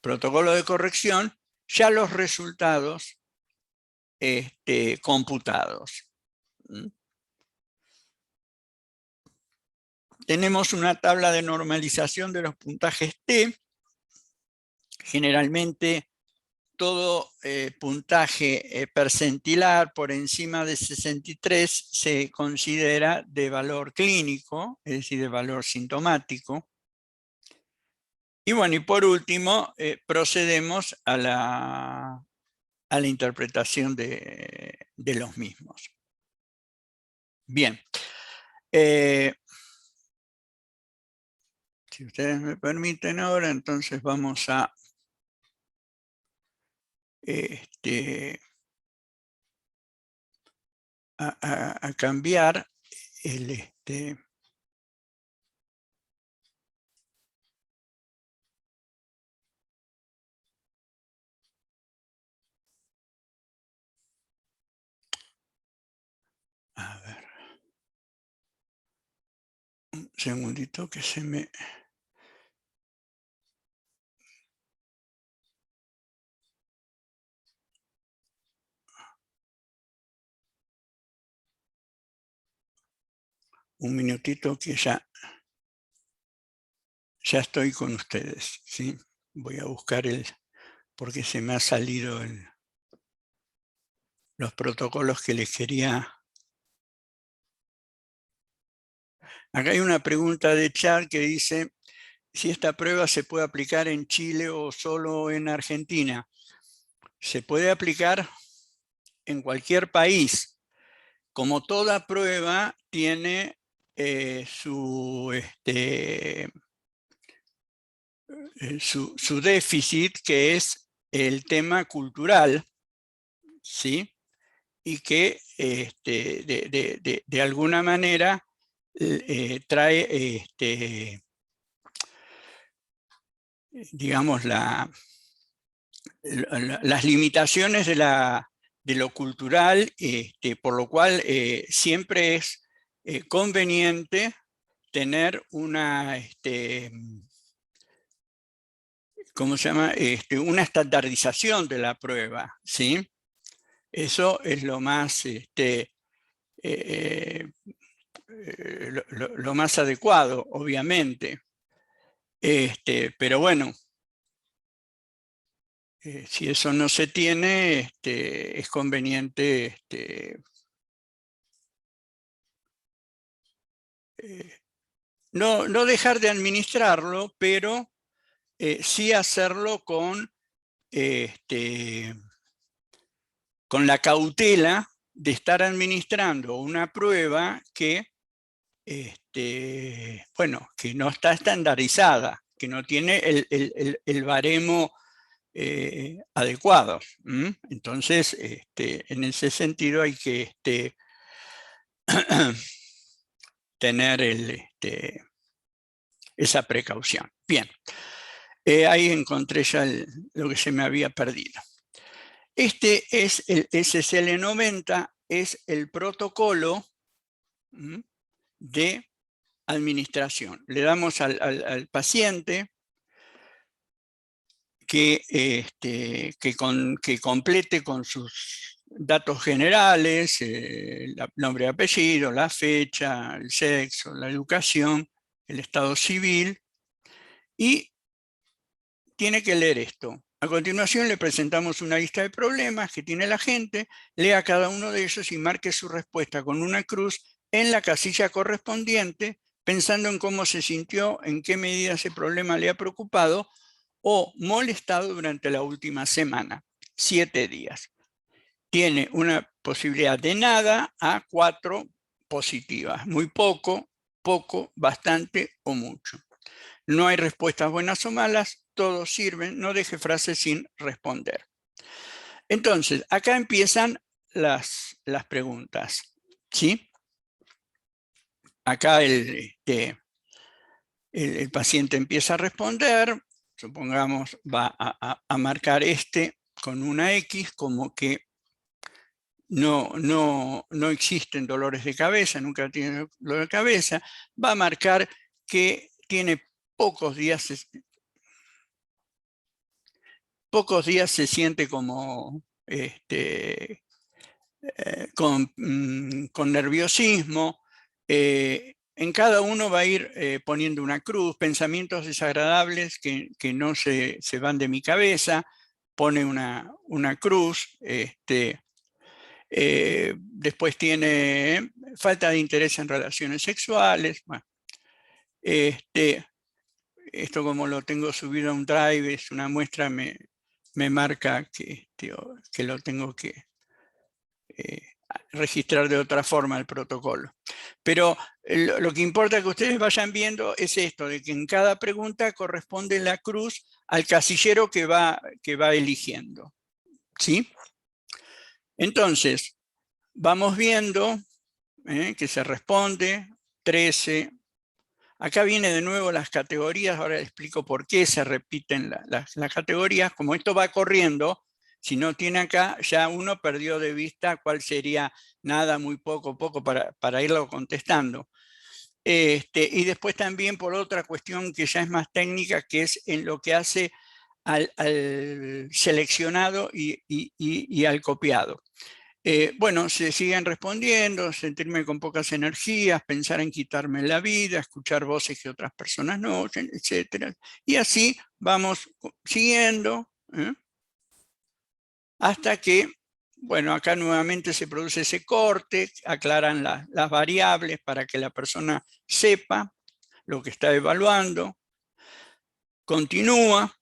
protocolo de corrección, ya los resultados computados. Tenemos una tabla de normalización de los puntajes T. Generalmente todo puntaje percentilar por encima de 63 se considera de valor clínico, es decir, de valor sintomático. Y bueno, y por último, procedemos a la interpretación de los mismos. Bien. Si ustedes me permiten ahora, entonces vamos a cambiar el a ver. Un segundito que se me... Un minutito que ya estoy con ustedes, ¿sí? Voy a buscar porque se me ha salido los protocolos que les quería. Acá hay una pregunta de chat que dice si esta prueba se puede aplicar en Chile o solo en Argentina. Se puede aplicar en cualquier país. como toda prueba, tiene su déficit, que es el tema cultural, ¿sí? Y que de alguna manera trae, digamos, las limitaciones de lo cultural, por lo cual siempre es conveniente tener una, ¿cómo se llama? Una estandarización de la prueba, ¿sí? Eso es lo más, lo más adecuado, obviamente. Pero bueno, si eso no se tiene, es conveniente no dejar de administrarlo, pero sí hacerlo con la cautela de estar administrando una prueba que, bueno, que no está estandarizada, que no tiene el baremo adecuado. Entonces, en ese sentido hay que tener esa precaución. Bien, ahí encontré ya lo que se me había perdido. Este es el SSL90, es el protocolo de administración. Le damos al paciente que complete con sus datos generales, nombre y apellido, la fecha, el sexo, la educación, el estado civil, y tiene que leer esto. A continuación le presentamos una lista de problemas que tiene la gente, lea cada uno de ellos y marque su respuesta con una cruz en la casilla correspondiente, pensando en cómo se sintió, en qué medida ese problema le ha preocupado o molestado durante la última semana, 7 días. Tiene una posibilidad de nada a 4 positivas, muy poco, poco, bastante o mucho. No hay respuestas buenas o malas, todos sirven, no deje frases sin responder. Entonces, acá empiezan las preguntas, ¿sí? Acá el paciente empieza a responder, supongamos va a marcar con una X, como que no existen dolores de cabeza, nunca tiene dolor de cabeza, va a marcar que tiene pocos días se siente como con nerviosismo. En cada uno va a ir poniendo una cruz, pensamientos desagradables que no se van de mi cabeza, pone una cruz. Después tiene falta de interés en relaciones sexuales. Bueno, esto como lo tengo subido a un drive, es una muestra, me marca que lo tengo que registrar de otra forma el protocolo. Pero lo que importa que ustedes vayan viendo es esto, de que en cada pregunta corresponde la cruz al casillero que va eligiendo, ¿sí? Entonces, vamos viendo que se responde 13. Acá viene de nuevo las categorías, ahora les explico por qué se repiten las categorías. Como esto va corriendo, si no tiene acá, ya uno perdió de vista cuál sería nada, muy poco, poco, para irlo contestando. Y después también por otra cuestión que ya es más técnica, que es en lo que hace al seleccionado y al copiado. Bueno, se siguen respondiendo, sentirme con pocas energías, pensar en quitarme la vida, escuchar voces que otras personas no oyen, etc. Y así vamos siguiendo, hasta que, bueno, acá nuevamente se produce ese corte, aclaran las variables para que la persona sepa lo que está evaluando, continúa,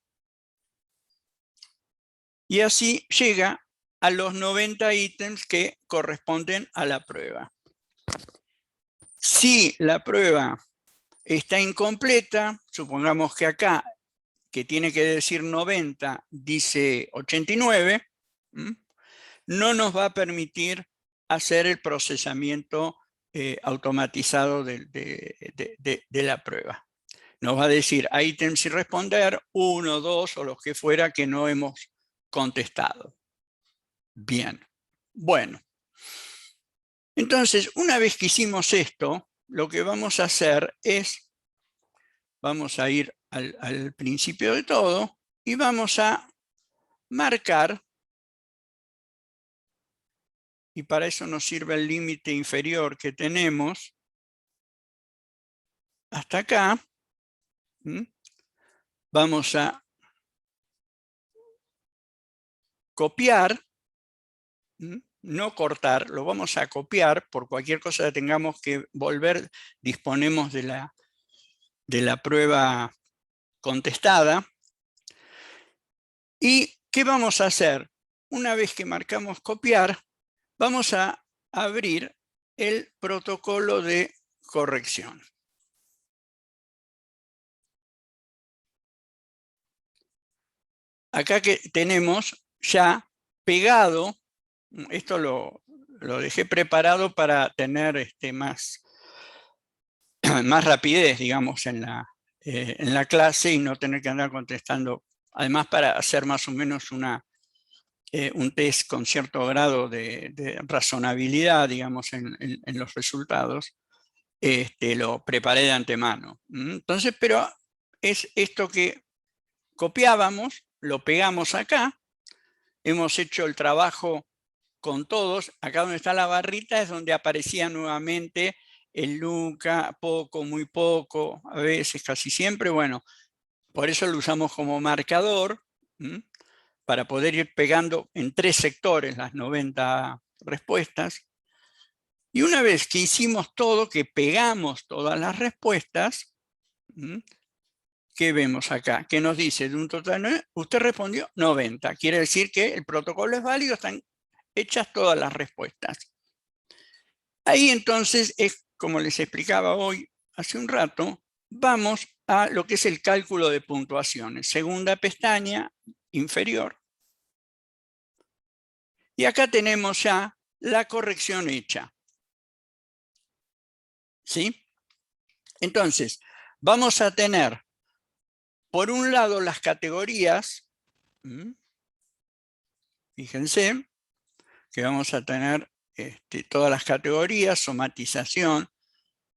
y así llega a los 90 ítems que corresponden a la prueba. Si la prueba está incompleta, supongamos que acá, que tiene que decir 90, dice 89, no nos va a permitir hacer el procesamiento automatizado de la prueba. Nos va a decir a ítems sin responder, 1, 2 o los que fuera que no hemos contestado. Bien, bueno. Entonces, una vez que hicimos esto, lo que vamos a hacer es, vamos a ir al principio de todo y vamos a marcar, y para eso nos sirve el límite inferior que tenemos hasta acá. Vamos a copiar, no cortar, lo vamos a copiar por cualquier cosa que tengamos que volver, disponemos de la prueba contestada. ¿Y qué vamos a hacer? Una vez que marcamos copiar, vamos a abrir el protocolo de corrección. Acá que tenemos ya pegado, esto lo dejé preparado para tener más rapidez, digamos, en la clase y no tener que andar contestando. Además, para hacer más o menos un test con cierto grado de razonabilidad, digamos, en los resultados, lo preparé de antemano. Entonces, pero es esto que copiábamos, lo pegamos acá, hemos hecho el trabajo con todos. Acá donde está la barrita es donde aparecía nuevamente el nunca, poco, muy poco, a veces, casi siempre. Bueno, por eso lo usamos como marcador, para poder ir pegando en 3 sectores las 90 respuestas. Y una vez que hicimos todo, que pegamos todas las respuestas, ¿qué vemos acá? Que nos dice de un total, usted respondió 90. Quiere decir que el protocolo es válido, están hechas todas las respuestas. Ahí entonces es, como les explicaba hoy, hace un rato, vamos a lo que es el cálculo de puntuaciones. Segunda pestaña inferior. Y acá tenemos ya la corrección hecha. ¿Sí? Entonces, vamos a tener, por un lado, las categorías. Fíjense que vamos a tener todas las categorías: somatización,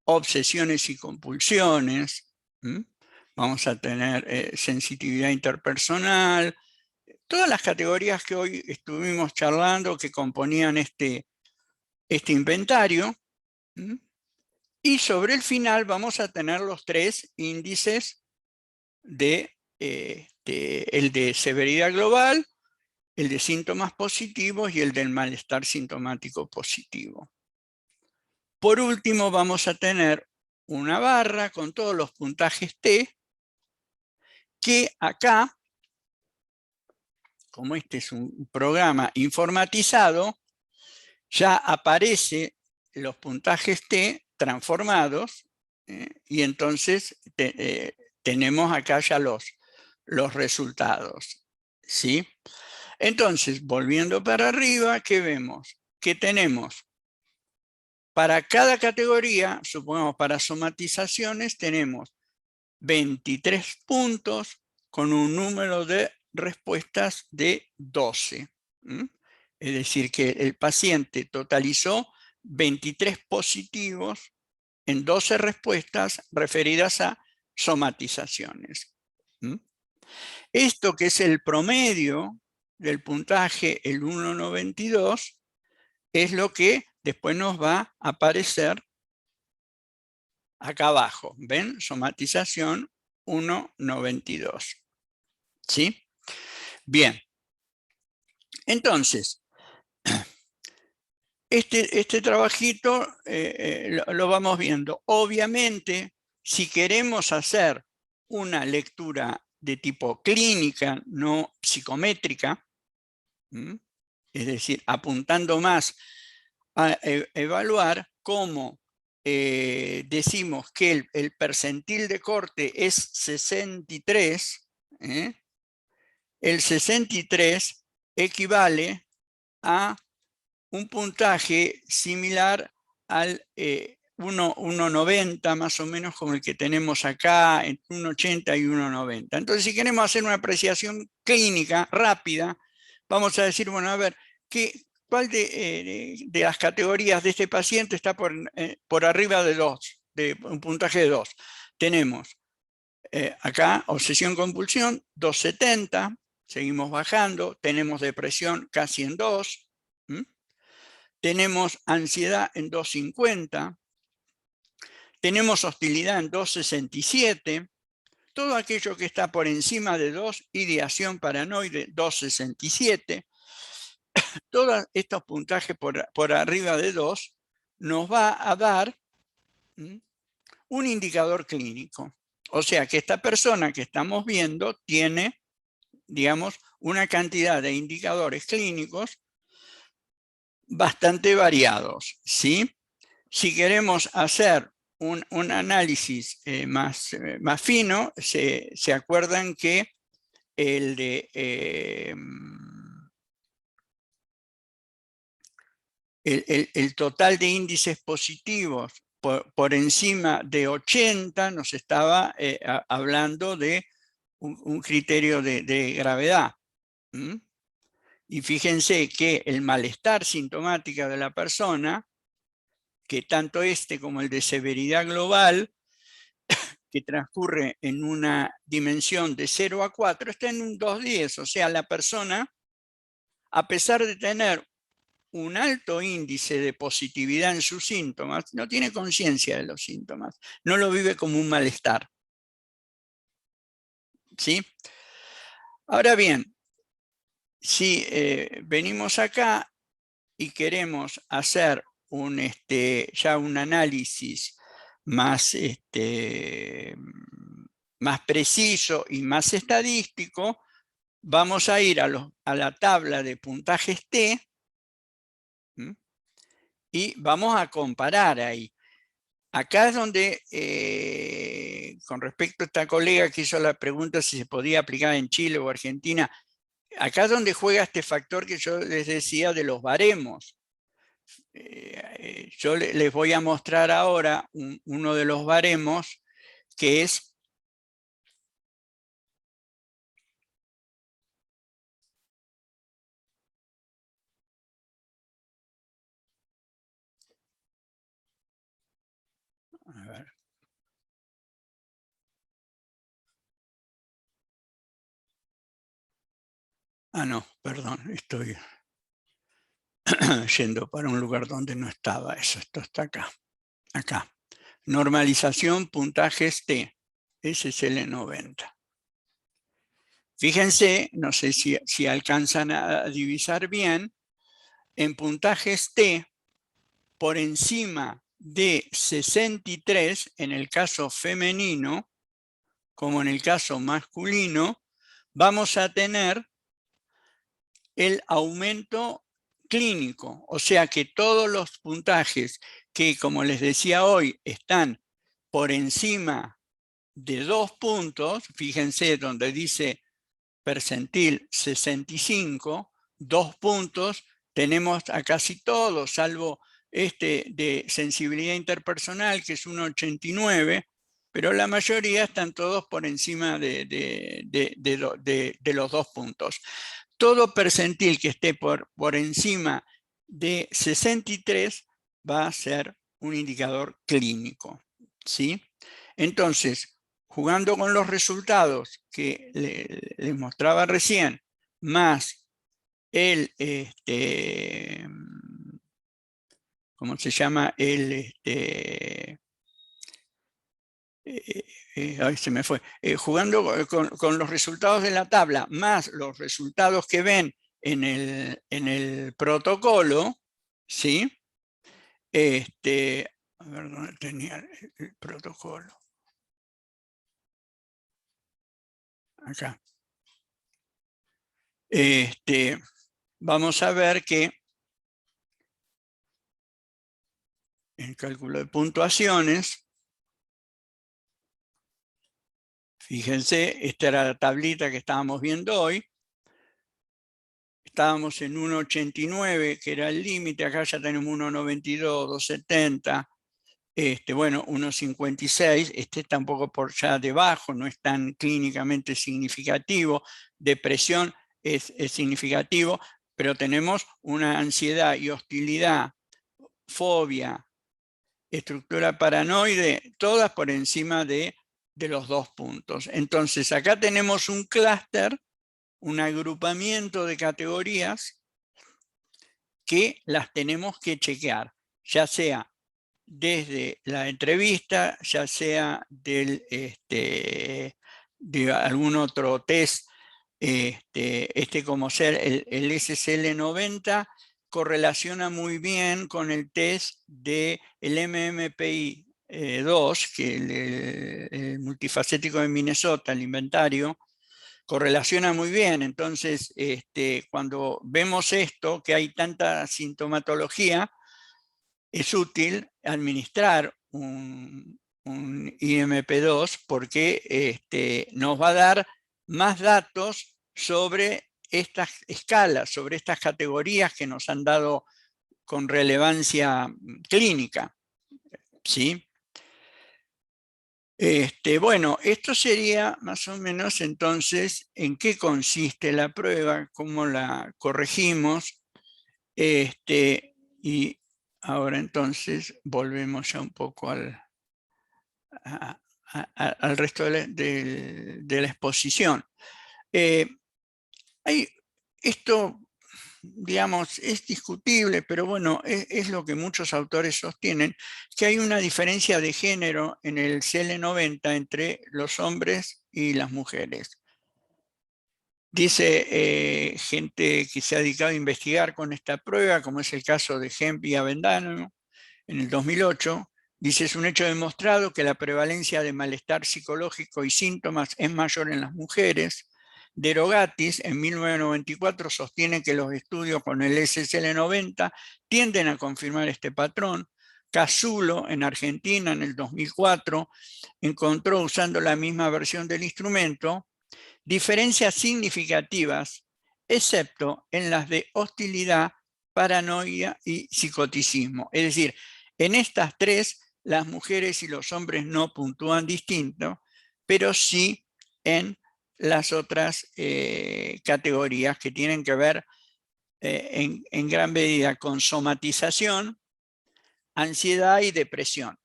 obsesiones y compulsiones. Vamos a tener sensitividad interpersonal, todas las categorías que hoy estuvimos charlando que componían este inventario. Y sobre el final vamos a tener los 3 índices el de severidad global, el de síntomas positivos y el del malestar sintomático positivo. Por último, vamos a tener una barra con todos los puntajes T, que acá, como este es un programa informatizado, ya aparece los puntajes T transformados, y entonces tenemos acá ya los resultados. ¿Sí? Entonces, volviendo para arriba, ¿qué vemos? Que tenemos para cada categoría, supongamos para somatizaciones, tenemos 23 puntos con un número de respuestas de 12. Es decir, que el paciente totalizó 23 positivos en 12 respuestas referidas a somatizaciones. Esto, que es el promedio del puntaje, el 1,92, es lo que después nos va a aparecer acá abajo. ¿Ven? Somatización 1,92. ¿Sí? Bien. Entonces, este trabajito lo vamos viendo. Obviamente, si queremos hacer una lectura de tipo clínica, no psicométrica, es decir, apuntando más a evaluar cómo decimos que el percentil de corte es 63, el 63 equivale a un puntaje similar al 1,90 más o menos como el que tenemos acá, entre 1,80 y 1,90. Entonces, si queremos hacer una apreciación clínica rápida, vamos a decir, bueno, a ver, ¿cuál de las categorías de este paciente está por arriba de 2, de un puntaje de 2? Tenemos acá obsesión-compulsión, 2,70, seguimos bajando, tenemos depresión casi en 2, tenemos ansiedad en 2,50, tenemos hostilidad en 2,67, todo aquello que está por encima de 2, ideación paranoide, 2,67, todos estos puntajes por arriba de 2 nos va a dar un indicador clínico. O sea que esta persona que estamos viendo tiene, digamos, una cantidad de indicadores clínicos bastante variados, ¿sí? Si queremos hacer un análisis más fino, se acuerdan que el total de índices positivos por encima de 80 nos estaba hablando de un criterio de gravedad. Y fíjense que el malestar sintomático de la persona, que tanto este como el de severidad global, que transcurre en una dimensión de 0 a 4, está en un 2,10. O sea, la persona, a pesar de tener un alto índice de positividad en sus síntomas, no tiene conciencia de los síntomas, no lo vive como un malestar. ¿Sí? Ahora bien, si venimos acá y queremos hacer ya un análisis más, más preciso y más estadístico, vamos a ir a la tabla de puntajes T y vamos a comparar ahí. Acá es donde, con respecto a esta colega que hizo la pregunta si se podía aplicar en Chile o Argentina, acá es donde juega este factor que yo les decía de los baremos. Yo les voy a mostrar ahora uno de los baremos que es a ver. Ah, no, perdón, estoy yendo para un lugar donde no estaba eso. Esto está acá. Acá. Normalización puntajes T. Ese es el L90. Fíjense, no sé si alcanzan a divisar bien, en puntajes T, por encima de 63, en el caso femenino, como en el caso masculino, vamos a tener el aumento clínico. O sea que todos los puntajes que, como les decía hoy, están por encima de 2 puntos, fíjense donde dice percentil 65, 2 puntos, tenemos a casi todos, salvo este de sensibilidad interpersonal, que es 1,89, pero la mayoría están todos por encima de los 2 puntos. Todo percentil que esté por encima de 63 va a ser un indicador clínico, ¿sí? Entonces, jugando con los resultados que les mostraba recién, más el, ¿cómo se llama? Ay, se me fue. Jugando con los resultados de la tabla, más los resultados que ven en el protocolo, ¿sí? A ver dónde tenía el protocolo. Acá. vamos a ver que el cálculo de puntuaciones, fíjense, esta era la tablita que estábamos viendo hoy. Estábamos en 1,89, que era el límite. Acá ya tenemos 1,92, 2,70. Bueno, 1,56. Este está un poco por ya debajo, no es tan clínicamente significativo. Depresión es significativo, pero tenemos una ansiedad y hostilidad, fobia, estructura paranoide, todas por encima de los 2 puntos. Entonces, acá tenemos un clúster, un agrupamiento de categorías que las tenemos que chequear, ya sea desde la entrevista, ya sea de algún otro test, como ser el SSL90, correlaciona muy bien con el test del MMPI 2, que el multifacético de Minnesota, el inventario, correlaciona muy bien. Entonces, cuando vemos esto, que hay tanta sintomatología, es útil administrar un IMP2 porque nos va a dar más datos sobre estas escalas, sobre estas categorías que nos han dado con relevancia clínica, ¿sí? Bueno, esto sería más o menos entonces en qué consiste la prueba, cómo la corregimos, y ahora entonces volvemos ya un poco al resto de la exposición. Esto, digamos, es discutible, pero bueno, es lo que muchos autores sostienen, que hay una diferencia de género en el CL90 entre los hombres y las mujeres. Dice gente que se ha dedicado a investigar con esta prueba, como es el caso de Hemp y Avendano, en el 2008, dice: es un hecho demostrado que la prevalencia de malestar psicológico y síntomas es mayor en las mujeres. De Rogatis, en 1994, sostiene que los estudios con el SSL90 tienden a confirmar este patrón. Casulo, en Argentina, en el 2004, encontró, usando la misma versión del instrumento, diferencias significativas, excepto en las de hostilidad, paranoia y psicoticismo. Es decir, en estas tres, las mujeres y los hombres no puntúan distinto, pero sí en las otras categorías que tienen que ver en gran medida con somatización, ansiedad y depresión,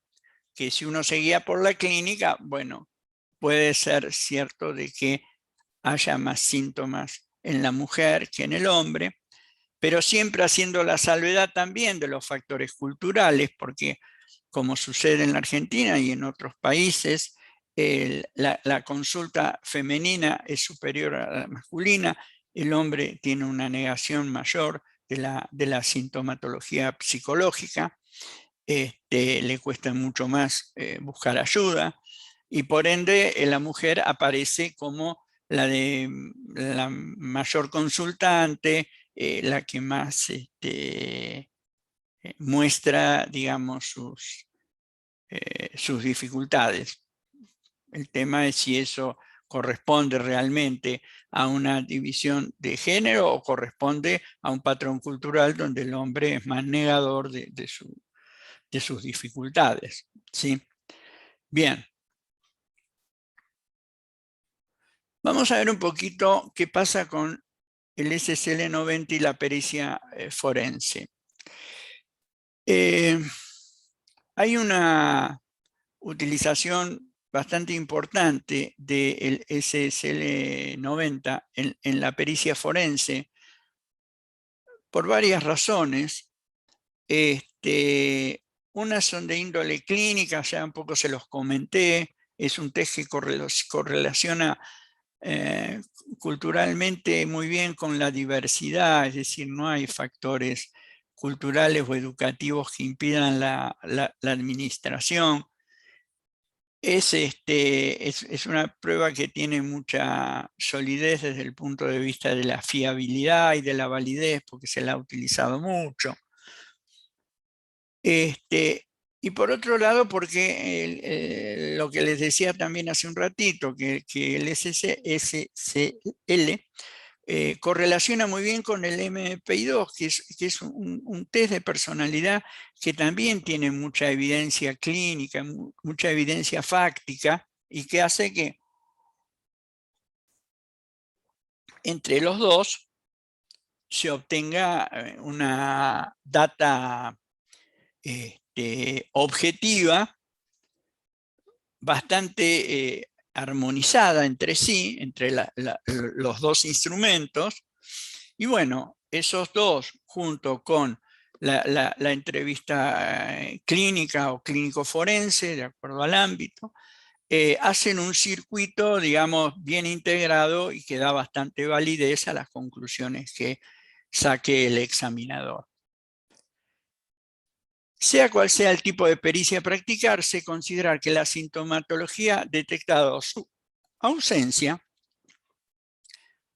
que si uno se guía por la clínica, bueno, puede ser cierto de que haya más síntomas en la mujer que en el hombre, pero siempre haciendo la salvedad también de los factores culturales, porque como sucede en la Argentina y en otros países, la consulta femenina es superior a la masculina, el hombre tiene una negación mayor de la sintomatología psicológica, le cuesta mucho más buscar ayuda, y por ende la mujer aparece como la mayor consultante, la que más muestra, digamos, sus dificultades. El tema es si eso corresponde realmente a una división de género o corresponde a un patrón cultural donde el hombre es más negador de sus dificultades, ¿sí? Bien. Vamos a ver un poquito qué pasa con el SSL90 y la pericia forense. Hay una utilización bastante importante del SSL90 en la pericia forense por varias razones. Unas son de índole clínica, ya un poco se los comenté. Es un test que correlaciona culturalmente muy bien con la diversidad, es decir, no hay factores culturales o educativos que impidan la administración. Es una prueba que tiene mucha solidez desde el punto de vista de la fiabilidad y de la validez, porque se la ha utilizado mucho. Y por otro lado, porque lo que les decía también hace un ratito, que el SCL correlaciona muy bien con el MPI-2, que es un test de personalidad que también tiene mucha evidencia clínica, mucha evidencia fáctica, y que hace que entre los dos se obtenga una data objetiva, bastante armonizada entre sí, entre los dos instrumentos. Y bueno, esos dos, junto con la entrevista clínica o clínico forense, de acuerdo al ámbito, hacen un circuito, digamos, bien integrado y que da bastante validez a las conclusiones que saque el examinador. Sea cual sea el tipo de pericia a practicarse, considerar que la sintomatología detectada o su ausencia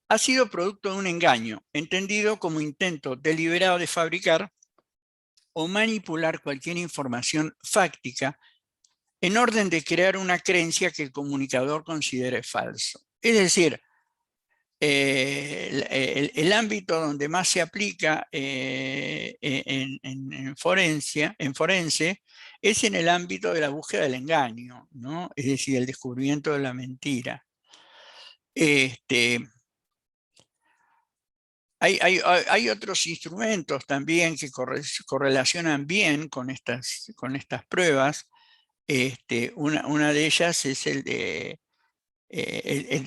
ha sido producto de un engaño, entendido como intento deliberado de fabricar o manipular cualquier información fáctica en orden de crear una creencia que el comunicador considere falso. Es decir, el ámbito donde más se aplica en forense es en el ámbito de la búsqueda del engaño, ¿no? Es decir, el descubrimiento de la mentira. Hay otros instrumentos también que correlacionan bien con estas pruebas. Una de ellas es el de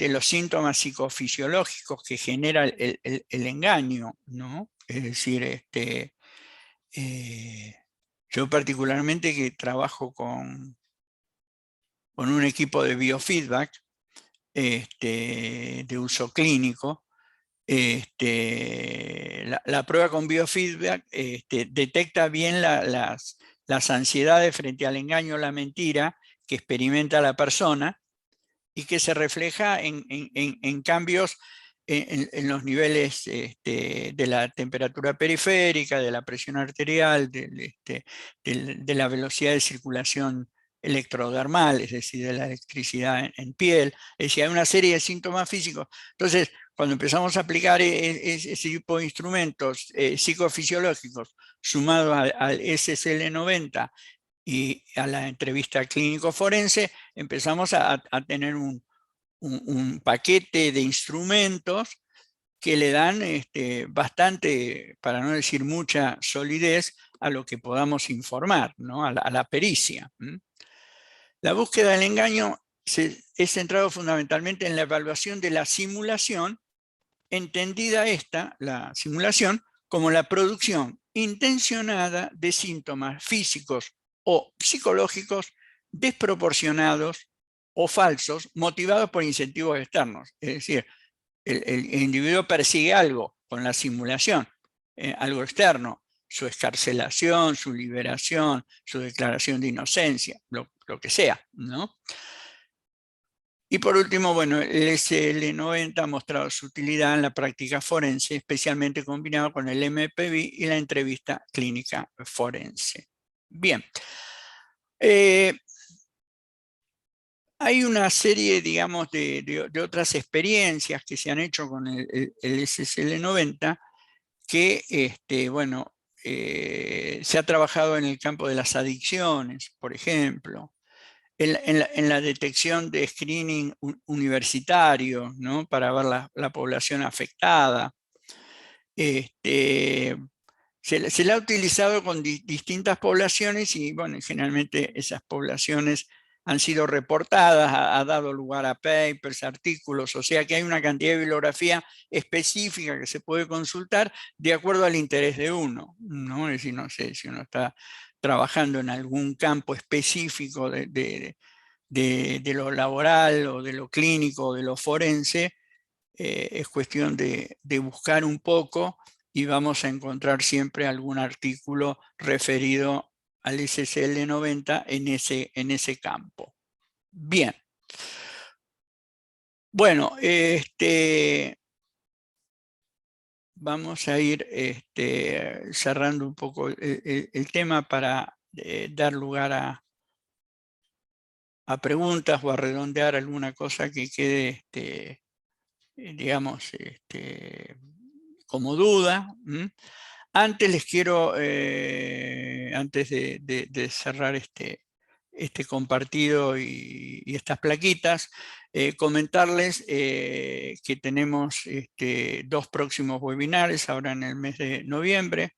los síntomas psicofisiológicos que genera el engaño, ¿no? Es decir, yo particularmente que trabajo con un equipo de biofeedback de uso clínico, la prueba con biofeedback detecta bien las ansiedades frente al engaño o la mentira que experimenta la persona y que se refleja en cambios en los niveles de la temperatura periférica, de la presión arterial, de la velocidad de circulación electrodermal, es decir, de la electricidad en piel. Es decir, hay una serie de síntomas físicos. Entonces, cuando empezamos a aplicar ese tipo de instrumentos psicofisiológicos sumados al SSL90 y a la entrevista clínico forense, empezamos a tener un paquete de instrumentos que le dan bastante, para no decir mucha solidez, a lo que podamos informar, ¿no? a la pericia. La búsqueda del engaño es centrado fundamentalmente en la evaluación de la simulación, entendida la simulación, como la producción intencionada de síntomas físicos o psicológicos desproporcionados o falsos, motivados por incentivos externos. Es decir, el individuo persigue algo con la simulación, algo externo, su excarcelación, su liberación, su declaración de inocencia, lo que sea, ¿no? Y por último, bueno, el SL90 ha mostrado su utilidad en la práctica forense, especialmente combinado con el MPV y la entrevista clínica forense. Bien. Hay una serie, digamos, de otras experiencias que se han hecho con el SSL90 que, bueno, se ha trabajado en el campo de las adicciones, por ejemplo, en la detección de screening universitario, ¿no? Para ver la población afectada. Se la ha utilizado con distintas poblaciones y, bueno, generalmente esas poblaciones han sido reportadas, ha dado lugar a papers, artículos, o sea que hay una cantidad de bibliografía específica que se puede consultar de acuerdo al interés de uno, ¿no? Es decir, no sé, si uno está trabajando en algún campo específico de lo laboral o de lo clínico o de lo forense, es cuestión de buscar un poco y vamos a encontrar siempre algún artículo referido al SSL90 en ese campo. Bien. Bueno, vamos a ir cerrando un poco el tema para dar lugar a preguntas o a redondear alguna cosa que quede, digamos, como duda. Antes les quiero, antes de cerrar este compartido y estas plaquitas, comentarles que tenemos dos próximos webinars ahora en el mes de noviembre,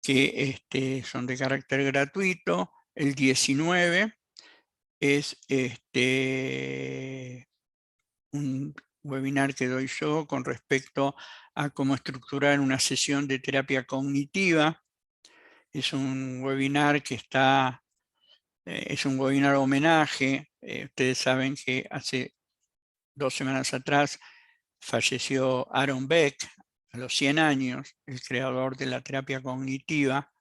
que son de carácter gratuito. El 19 es un webinar que doy yo con respecto a cómo estructurar una sesión de terapia cognitiva. Es un webinar que es un webinar homenaje. Ustedes saben que hace 2 semanas atrás falleció Aaron Beck a los 100 años, el creador de la terapia cognitiva.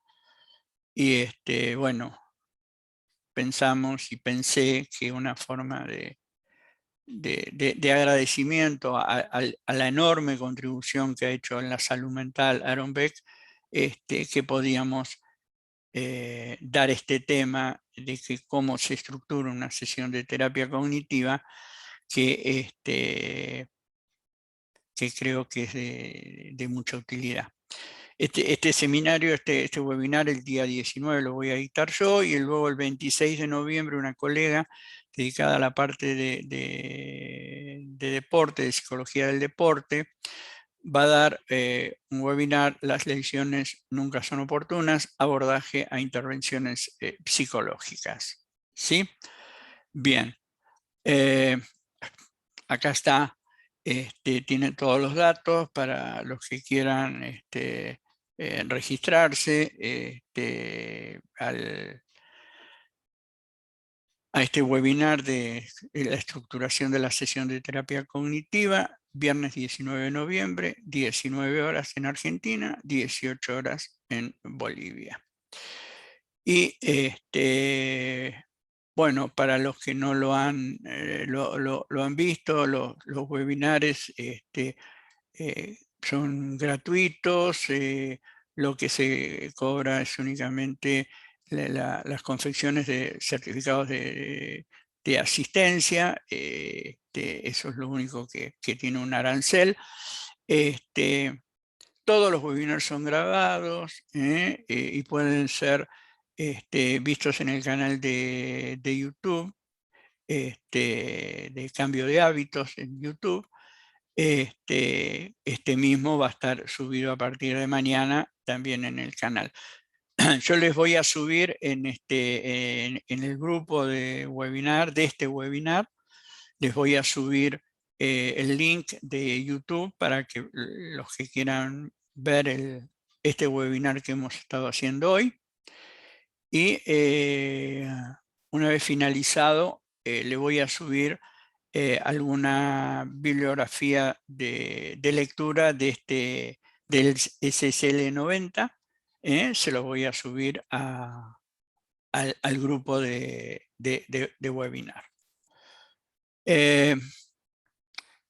Y bueno, pensamos y pensé que una forma de agradecimiento a la enorme contribución que ha hecho en la salud mental Aaron Beck, que podíamos dar este tema de que cómo se estructura una sesión de terapia cognitiva, que, que creo que es de mucha utilidad. Este seminario, este webinar, el día 19 lo voy a dictar yo, y luego el 26 de noviembre una colega dedicada a la parte de deporte, de psicología del deporte, va a dar un webinar, Las lesiones nunca son oportunas, abordaje a intervenciones psicológicas. ¿Sí? Bien. Acá está, tiene todos los datos para los que quieran registrarse a este webinar de la estructuración de la sesión de terapia cognitiva, viernes 19 de noviembre, 19 horas en Argentina, 18 horas en Bolivia. Y bueno, para los que no lo han, lo han visto, los webinares son gratuitos. Lo que se cobra es únicamente las confecciones de certificados de asistencia. Eso es lo único que tiene un arancel. Todos los webinars son grabados y pueden ser vistos en el canal de YouTube, de Cambio de Hábitos en YouTube. Este mismo va a estar subido a partir de mañana también en el canal. Yo les voy a subir en el grupo de webinar, de este webinar, les voy a subir el link de YouTube para que los que quieran ver este webinar que hemos estado haciendo hoy. Y una vez finalizado, le voy a subir alguna bibliografía de lectura del SSL 90. Se lo voy a subir al grupo de webinar.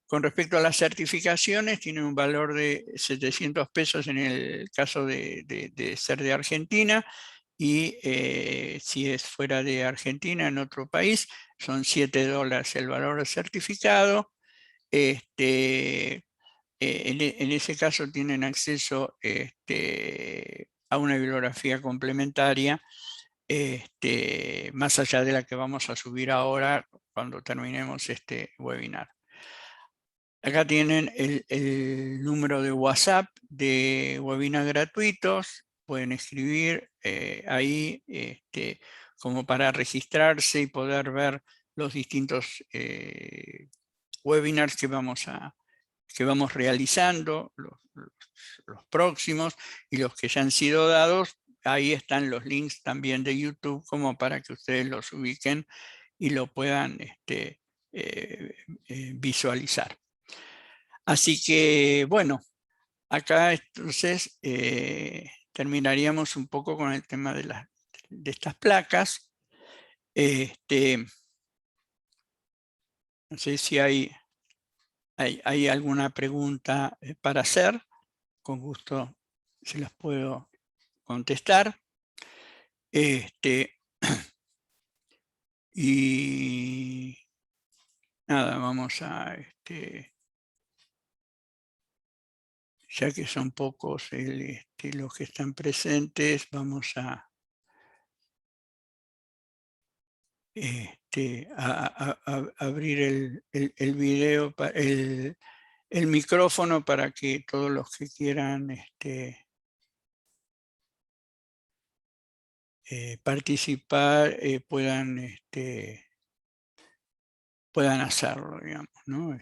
Con respecto a las certificaciones, tienen un valor de 700 pesos en el caso de ser de Argentina, y si es fuera de Argentina, en otro país, son $7 el valor del certificado. En ese caso tienen acceso a una bibliografía complementaria, más allá de la que vamos a subir ahora cuando terminemos este webinar. Acá tienen el número de WhatsApp de webinars gratuitos. Pueden escribir ahí como para registrarse y poder ver los distintos webinars que vamos realizando, los próximos y los que ya han sido dados. Ahí están los links también de YouTube, como para que ustedes los ubiquen y lo puedan visualizar. Así que, bueno, acá entonces terminaríamos un poco con el tema de estas placas. No sé si hay alguna pregunta para hacer. Con gusto se las puedo contestar. Y nada, vamos a, ya que son pocos los que están presentes, vamos a abrir el video, el micrófono para que todos los que quieran participar puedan hacerlo, digamos, ¿no?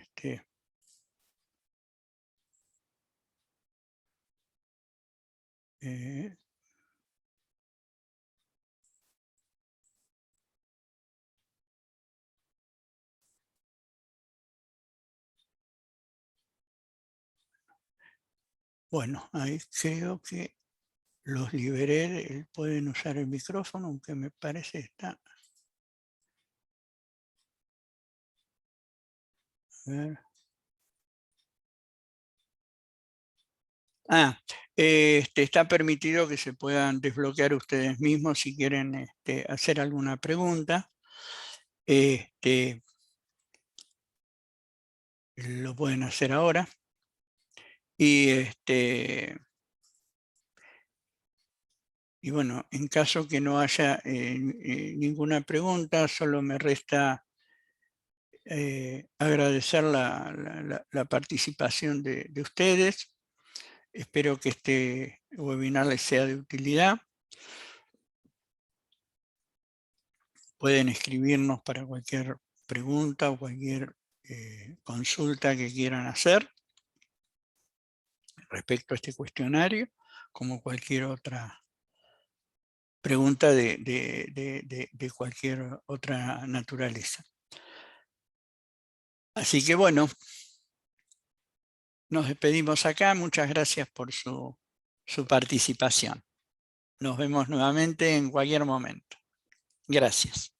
Bueno, ahí creo que los liberé, pueden usar el micrófono, aunque me parece está... A ver. Está permitido que se puedan desbloquear ustedes mismos si quieren hacer alguna pregunta. Lo pueden hacer ahora. Y bueno, en caso que no haya ninguna pregunta, solo me resta agradecer la participación de ustedes. Espero que este webinar les sea de utilidad. Pueden escribirnos para cualquier pregunta o cualquier consulta que quieran hacer respecto a este cuestionario, como cualquier otra pregunta de cualquier otra naturaleza. Así que bueno, nos despedimos acá. Muchas gracias por su participación. Nos vemos nuevamente en cualquier momento. Gracias.